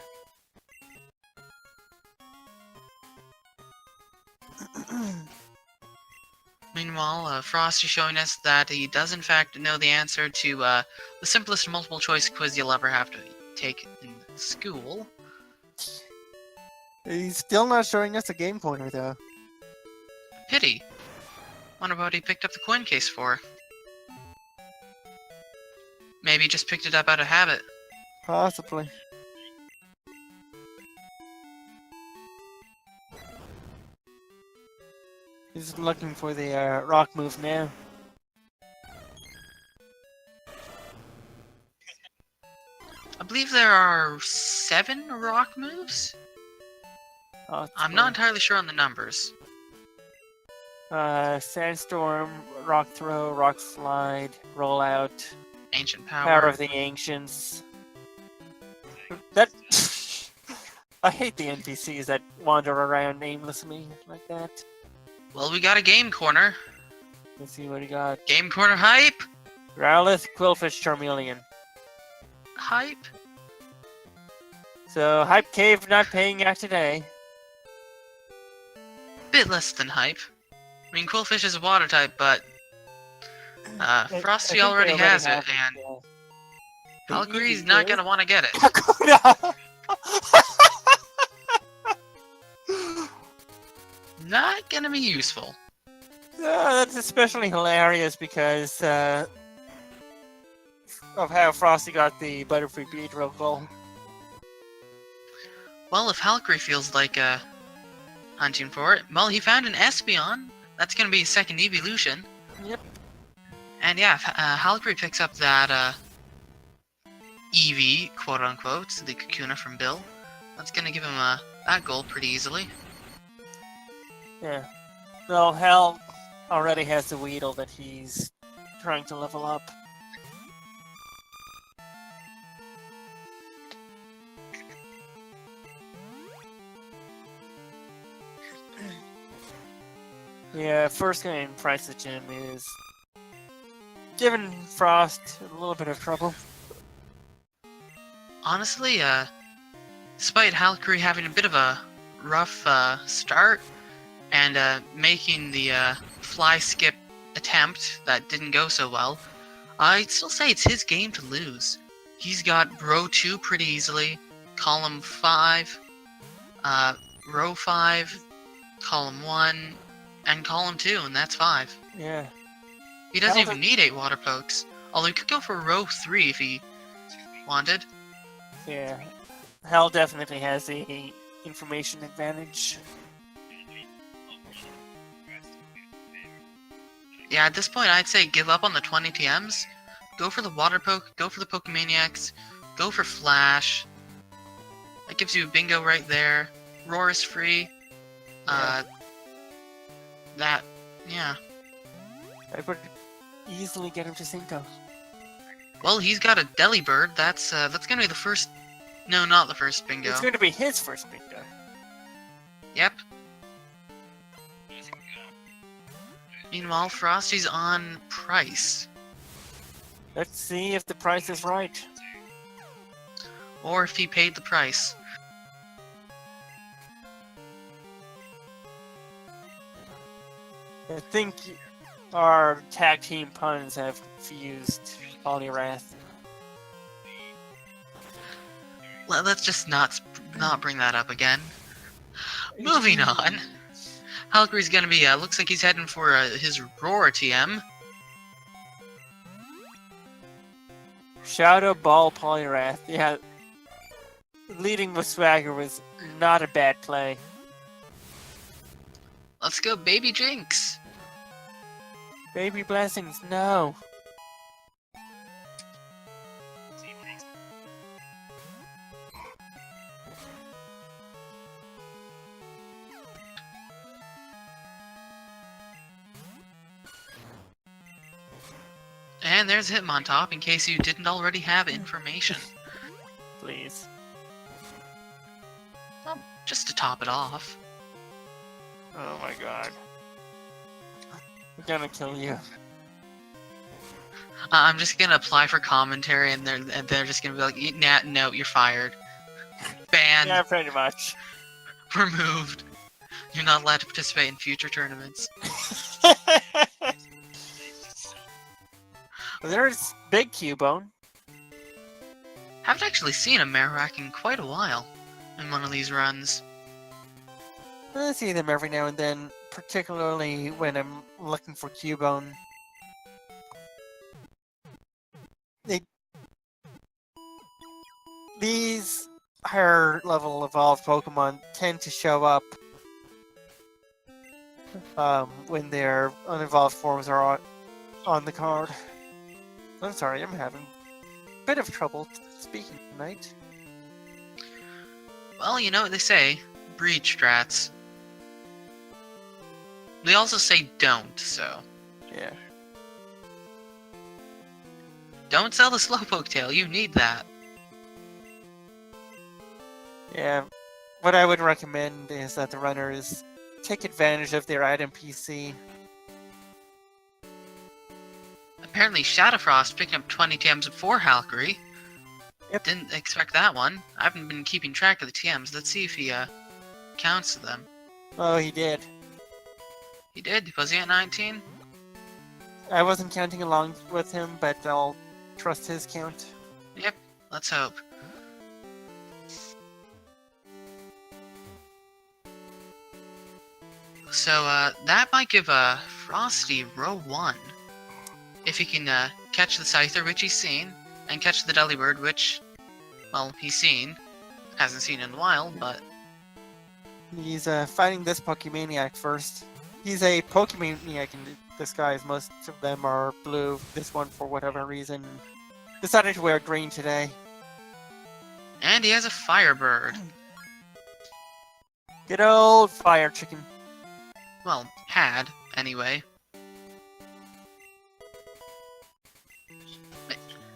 Meanwhile, Frosty showing us that he does in fact know the answer to the simplest multiple choice quiz you'll ever have to take in school. He's still not showing us a game pointer, though. Pity. Wonder what he picked up the coin case for. Maybe he just picked it up out of habit. Possibly. He's looking for the rock move now. I believe there are 7 rock moves? Oh, I'm not entirely sure on the numbers. Sandstorm, Rock Throw, Rock Slide, Rollout, Ancient Power Power. of the Ancients. That I hate the NPCs that wander around aimlessly like that. Well, we got a game corner. Let's see what he got. Game corner hype! Growlithe, Quillfish, Charmeleon. Hype? So, Hype Cave not paying out today. Bit less than hype. I mean, Quillfish is a water type, but I Frosty think they already has it, have and yeah. Halqery's not gonna want to get it. Not gonna be useful. That's especially hilarious because of how Frosty got the Butterfree Beedrill. Well, if Halqery feels like hunting for it, well, he found an Espeon. That's gonna be his second evolution. Yep. And yeah, if Halqery picks up that EV, quote unquote, the Kakuna from Bill, that's gonna give him that goal pretty easily. Yeah. Well, Hal already has the Weedle that he's trying to level up. Yeah, first game Price of Gym is giving Frost a little bit of trouble. Honestly, despite Halqery having a bit of a rough start and making the fly skip attempt that didn't go so well, I'd still say it's his game to lose. He's got row 2 pretty easily, column 5, row 5, column 1, and column 2, and that's 5. Yeah. He doesn't even need 8 water pokes, although he could go for row 3 if he wanted. Yeah. Hal definitely has the information advantage. Yeah, at this point I'd say give up on the 20 TMs, go for the water poke, go for the Pokemaniacs, go for Flash. That gives you a bingo right there. Roar is free. Yeah. I could easily get him to Cinco. Well, he's got a Delibird. That's gonna be the first. No, not the first bingo. It's going to be his first bingo. Yep. Meanwhile, Frosty's on price. Let's see if the price is right. Or if he paid the price. I think Our tag team puns have fused Poliwrath. Let's just not bring that up again. Moving on. halqery's gonna be, looks like he's heading for his Roar TM. Shadow Ball Poliwrath. Yeah. Leading with Swagger was not a bad play. Let's go, Baby Jinx. Baby Blessings, no. And there's Hitmontop, in case you didn't already have information. Please. Well, just to top it off. Oh my god. We're gonna kill you. I'm just gonna apply for commentary, and they're just gonna be like, nah, no, you're fired. Banned. Yeah, pretty much. Removed. You're not allowed to participate in future tournaments. There's Big Cubone. Haven't actually seen a Marowak in quite a while in one of these runs. I see them every now and then, particularly when I'm looking for Cubone. These higher level evolved Pokemon tend to show up when their unevolved forms are on the card. I'm sorry, I'm having a bit of trouble speaking tonight. Well, you know what they say, breed strats. They also say don't, so. Yeah. Don't sell the Slowpoke tail, you need that. Yeah. What I would recommend is that the runners take advantage of their item PC. Apparently ShadowFrost picking up 20 TMs before halqery. Yep. Didn't expect that one. I haven't been keeping track of the TMs. Let's see if he counts them. Oh, he did. He did? Was he at 19? I wasn't counting along with him, but I'll trust his count. Yep, let's hope. So, that might give Frosty row 1. If he can catch the Scyther, which he's seen, and catch the Delibird, which, well, he's seen. Hasn't seen in a while, but... He's fighting this Pokemaniac first. He's a Pokemaniac in disguise. Most of them are blue. This one, for whatever reason, decided to wear green today. And he has a Firebird. Good old Fire Chicken. Well, had, anyway.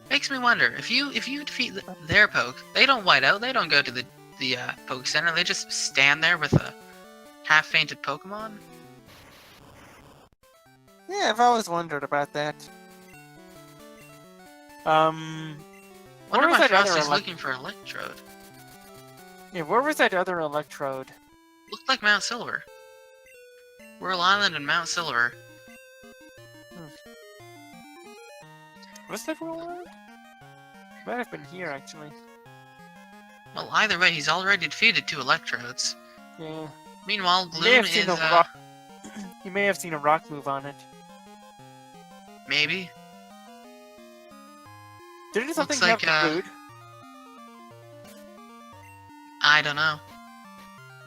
Makes me wonder, if you defeat their poke, they don't white out, they don't go to the poke center, they just stand there with a half-fainted Pokemon? Yeah, I've always wondered about that. Wonder where was why that other Frosty's looking for Electrode. Yeah, where was that other Electrode? Looked like Mount Silver. Whirl Island and Mount Silver. Was that Roland? Might have been here, actually. Well, either way, he's already defeated 2 Electrodes. Yeah. Meanwhile, He may Gloom have is, seen a rock. He may have seen a rock move on it. maybe. Didn't something Looks have like, food? I don't know.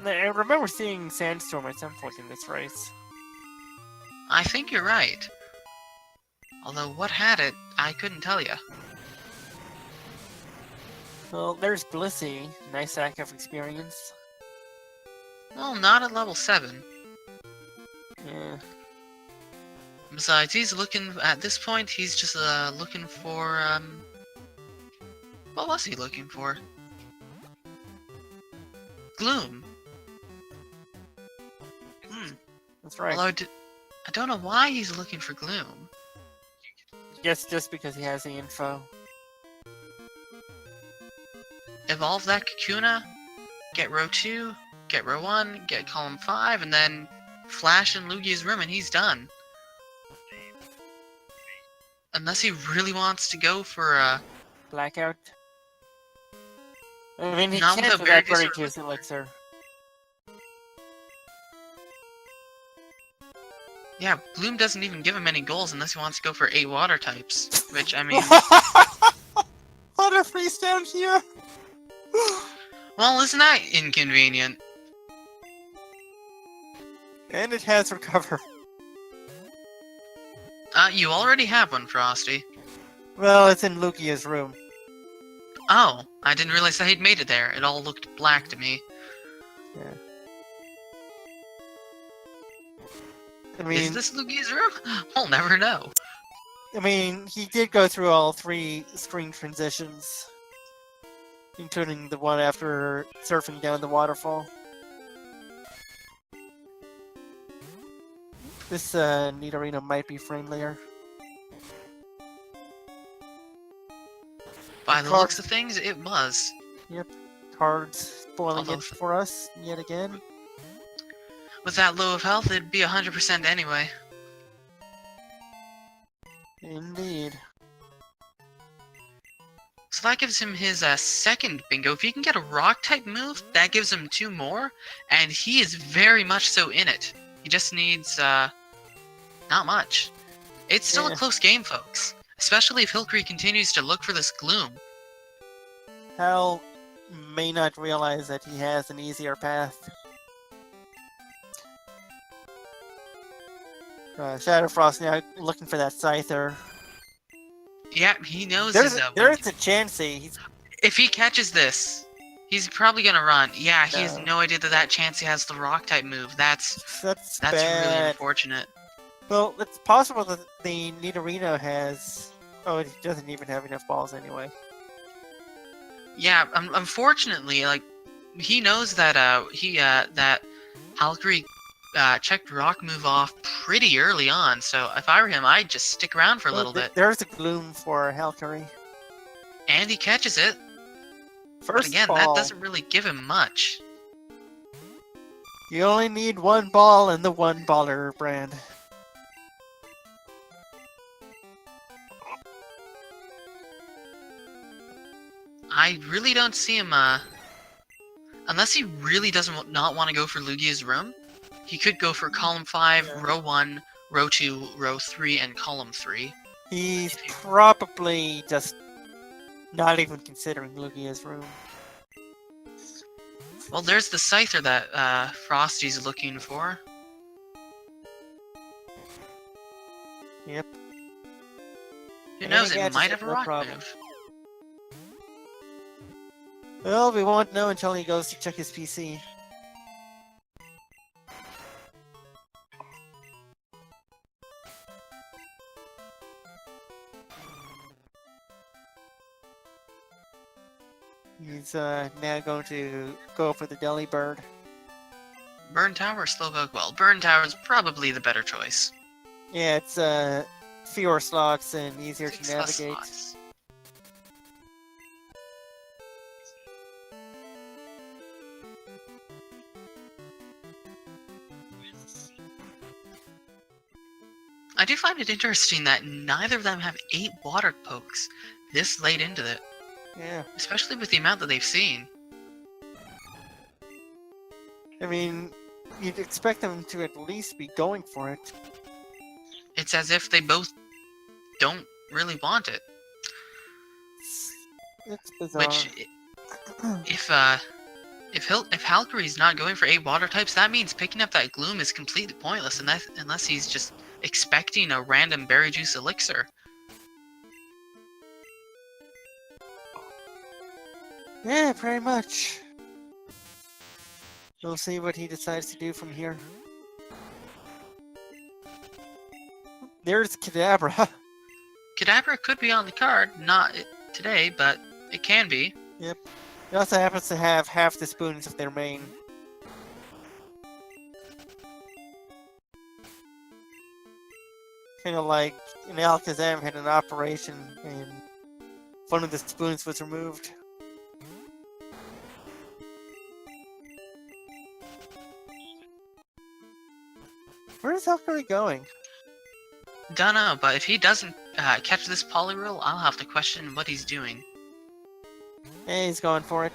I remember seeing Sandstorm at some point in this race. I think you're right. Although, what had it, I couldn't tell you. Well, there's Blissey. Nice sack of experience. Well, not at level 7. Yeah. Besides, he's looking, at this point, he's just looking for, what was he looking for? Gloom. That's right. Although, I don't know why he's looking for Gloom. Guess just because he has the info. Evolve that Kakuna, get row 2, get row 1, get column 5, and then flash in Lugia's room and he's done. Unless he really wants to go for Blackout. I mean, he not can't without without berry juice berry or juice elixir. Yeah, Bloom doesn't even give him any goals unless he wants to go for 8 water types. Which, I mean... Water freeze down here! well, isn't that inconvenient? And it has recover. You already have one, Frosty. Well, it's in Lugia's room. Oh, I didn't realize that he'd made it there. It all looked black to me. Yeah. I mean, Is this Lugia's room? We'll never know. I mean, he did go through all 3 screen transitions, including the one after surfing down the waterfall. This neat arena might be friendlier. By the looks of things, it was. Yep, cards spoiling Although it for us yet again. with that low of health, it'd be 100% anyway. Indeed. So that gives him his second bingo. If he can get a rock-type move, that gives him 2 more, and he is very much so in it. He just needs, not much. It's still a close game, folks. Especially if halqery continues to look for this gloom. Hal may not realize that he has an easier path. ShadowFrost now looking for that Scyther. Yeah, he knows There's his, a chance he's... if he catches this, he's probably gonna run. Yeah, he has no idea that Chansey has the rock-type move. That's bad. really unfortunate. Well, it's possible that the Nidorino has... Oh, it doesn't even have enough balls anyway. Yeah, unfortunately, like, he knows that, that halqery checked rock move off pretty early on, so if I were him, I'd just stick around for a little bit. There's a gloom for halqery. And he catches it. First but again, ball. that doesn't really give him much. You only need 1 ball in the 1-baller brand. I really don't see him, unless he really doesn't not want to go for Lugia's room, he could go for column 5, row 1, row 2, row 3, and column 3. He's probably just not even considering Lugia's room. Well, there's the Scyther that Frosty's looking for. Yep. Who knows, it might have a rock move. Well, we won't know until he goes to check his PC. He's now going to go for the Deli Bird. Burn Tower or Slowpoke? Well, Burn Tower is probably the better choice. Yeah, it's fewer slots and easier 6 to less navigate. slots. I do find it interesting that neither of them have 8 water pokes this late into it. Yeah. Especially with the amount that they've seen. I mean, you'd expect them to at least be going for it. It's as if they both don't really want it. It's bizarre. Which, if halqery's not going for 8 water types, that means picking up that gloom is completely pointless unless he's just expecting a random berry juice elixir. Yeah, pretty much. We'll see what he decides to do from here. There's Kadabra. Kadabra could be on the card, not today, but it can be. Yep. It also happens to have half the spoons of their main. Kind of like in Alakazam had an operation and one of the spoons was removed. Where is halqery going? Dunno, but if he doesn't catch this Poliwhirl, I'll have to question what he's doing. Hey, he's going for it.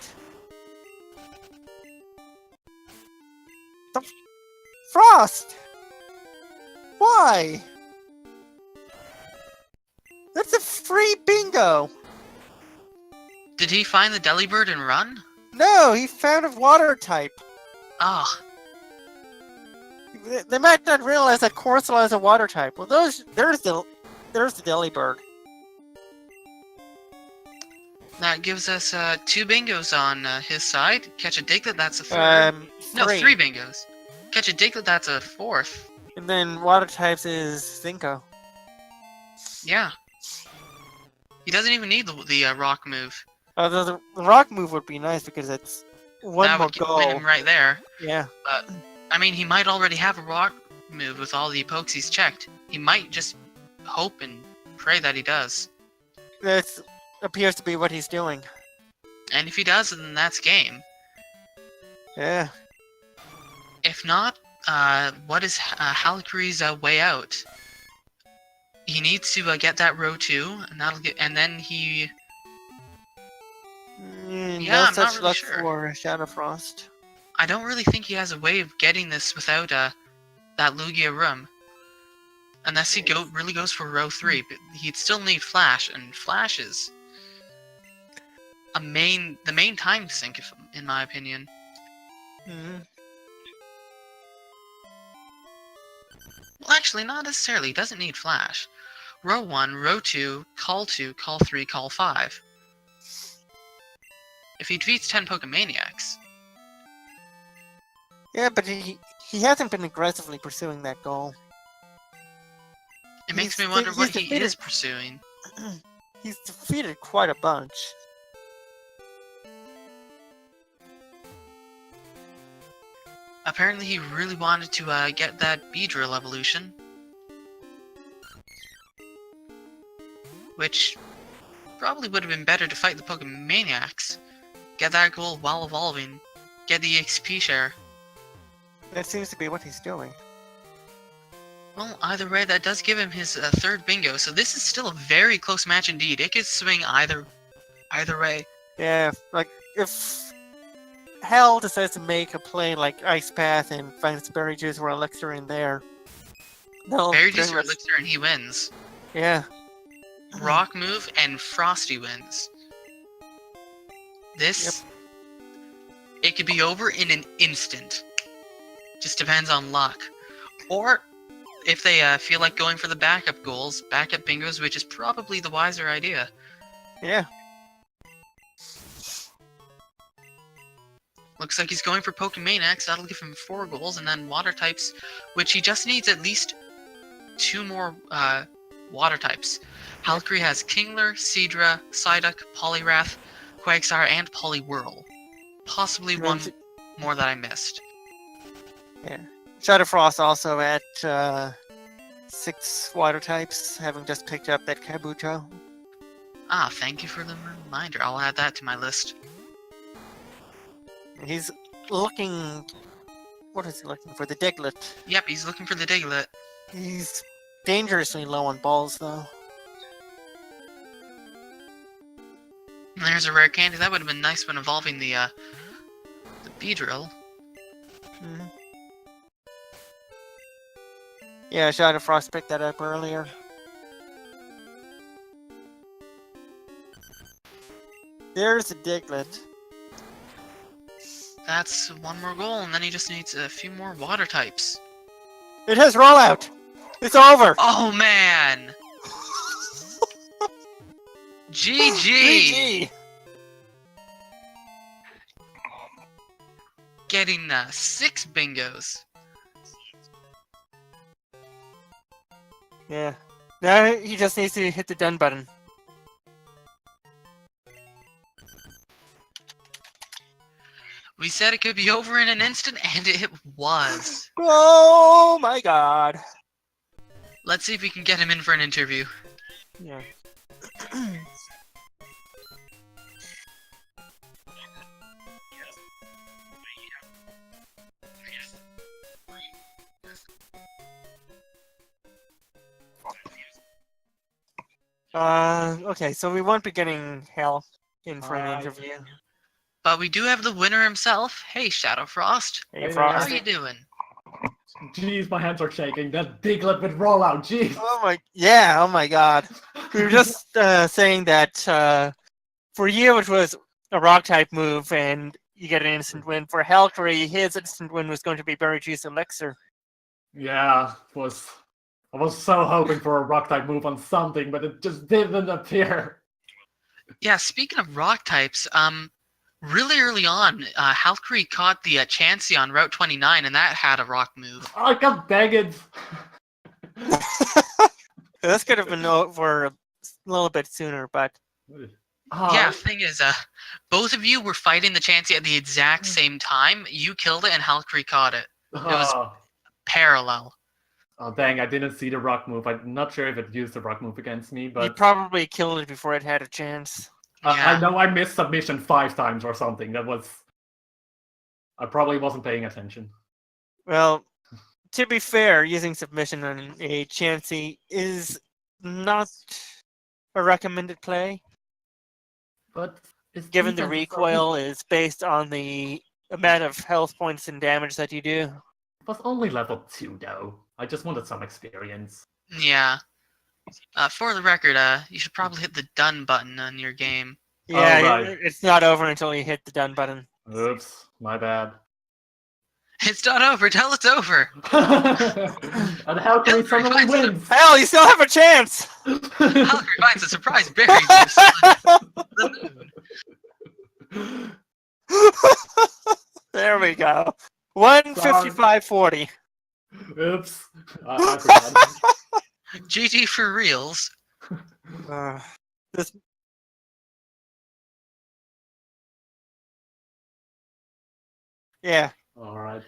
Frost! Why? That's a free bingo! Did he find the Delibird and run? No, he found a water type. Ah, They might not realize that Corsola is a water type. Well, there's the Delibird. that gives us 2 bingos on his side. Catch a Diglett, that's a 3rd. No, 3 bingos. Catch a Diglett, that's a 4th. And then water types is Cinco. Yeah. He doesn't even need the rock move. The rock move would be nice because it's one That more would goal. win him right there. Yeah. But, I mean, he might already have a rock move with all the pokes he's checked. He might just hope and pray that he does. That appears to be what he's doing. And if he does, then that's game. Yeah. If not, what is halqery's way out? He needs to get that row 2, and that'll get, and then he. Yeah, No I'm such not really luck sure. for ShadowFrost. I don't really think he has a way of getting this without that Lugia room. Unless he really goes for row 3, but he'd still need Flash, and Flash is the main time sink, in my opinion. Mm-hmm. Well, actually, not necessarily. He doesn't need Flash. Row 1, row 2, call 3, call 5. If he defeats 10 Pokemaniacs. Yeah, but he hasn't been aggressively pursuing that goal. It makes me wonder what he is pursuing. He's defeated quite a bunch. Apparently he really wanted to get that Beedrill evolution. Which probably would have been better to fight the Pokemaniacs. Get that goal while evolving. Get the XP share. That seems to be what he's doing. Well, either way, that does give him his 3rd bingo, so this is still a very close match indeed. It could swing either way. Yeah, like, if Hell decides to make a play like Ice Path and finds Berry Juice or Elixir in there, no, Berry Juice or Elixir and he wins. Yeah. Rock move and Frosty wins. This, it could be over in an instant. Just depends on luck. Or, if they feel like going for the backup goals, backup bingos, which is probably the wiser idea. Yeah. Looks like he's going for Pokemaniacs, that'll give him 4 goals, and then water types, which he just needs at least 2 more water types. halqery has Kingler, Seadra, Psyduck, Poliwrath, Quagsire, and Poliwhirl. Possibly one more that I missed. Yeah. ShadowFrost also at 6 water types, having just picked up that Kabuto. Ah, thank you for the reminder. I'll add that to my list. He's looking... What is he looking for? The Diglett. Yep, he's looking for the Diglett. He's dangerously low on balls, though. There's a rare candy. That would have been nice when evolving the Beedrill. Mm-hmm. Yeah, ShadowFrost picked that up earlier. There's the Diglett. That's 1 more goal, and then he just needs a few more water types. It has rollout! It's over! Oh, man! GG! GG! Getting 6 bingos. Yeah. Now he just needs to hit the done button. We said it could be over in an instant, and it was. Oh my god. Let's see if we can get him in for an interview. Yeah. Okay, so we won't be getting Hal in for an Alright. interview. But we do have the winner himself. Hey, ShadowFrost. Hey, Hey How are Frosty. you doing? Jeez, my hands are shaking. That Diglett with rollout, jeez. Oh my god. We were just saying that for you it was a rock type move and you get an instant win. For halqery, his instant win was going to be Berry Juice Elixir. Yeah, I was so hoping for a rock type move on something, but it just didn't appear. Yeah, speaking of rock types, really early on, halqery caught the Chansey on Route 29, and that had a rock move. I got dang it. This could have been over a little bit sooner, but Yeah, thing is, both of you were fighting the Chansey at the exact same time. You killed it, and halqery caught it. It was parallel. Oh dang, I didn't see the rock move. I'm not sure if it used the rock move against me, you but probably killed it before it had a chance. I Yeah. know I missed submission 5 times or something. That was... I probably wasn't paying attention. Well, to be fair, using submission on a Chansey is not a recommended play, But it's given the defense is so recoil weak. is based on the amount of health points and damage that you do. It was only level 2 though. I just wanted some experience. Yeah. For the record, you should probably hit the done button on your game. Yeah, right. it's not over until you hit the done button. Oops, my bad. It's not over. Tell it's over. And how can he suddenly wins? Hell, you still have a chance! halqery finds a surprise berry juice on the moon. There we go. 155.40. Oops. I forgot. GG for reals. This. Yeah. Alright.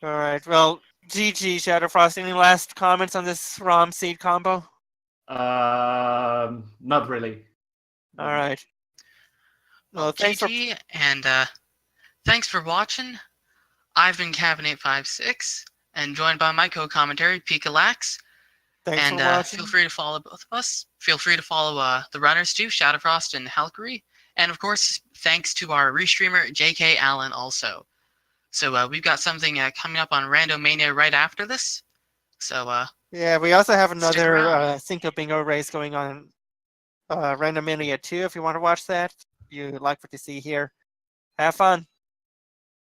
Alright, well, GG, ShadowFrost. Any last comments on this ROM seed combo? Not really. Alright. Well, thanks GG, and thanks for watching. I've been Kevin856, and joined by my co-commentary, Pikalax. Thanks And for watching. feel free to follow both of us. Feel free to follow the runners too, ShadowFrost and halqery. And of course, thanks to our restreamer, JK Allen also. So we've got something coming up on Randomania right after this. So yeah, we also have stick another around. Cinco Bingo race going on Randomania 2 if you want to watch that. You like what you see here. Have fun.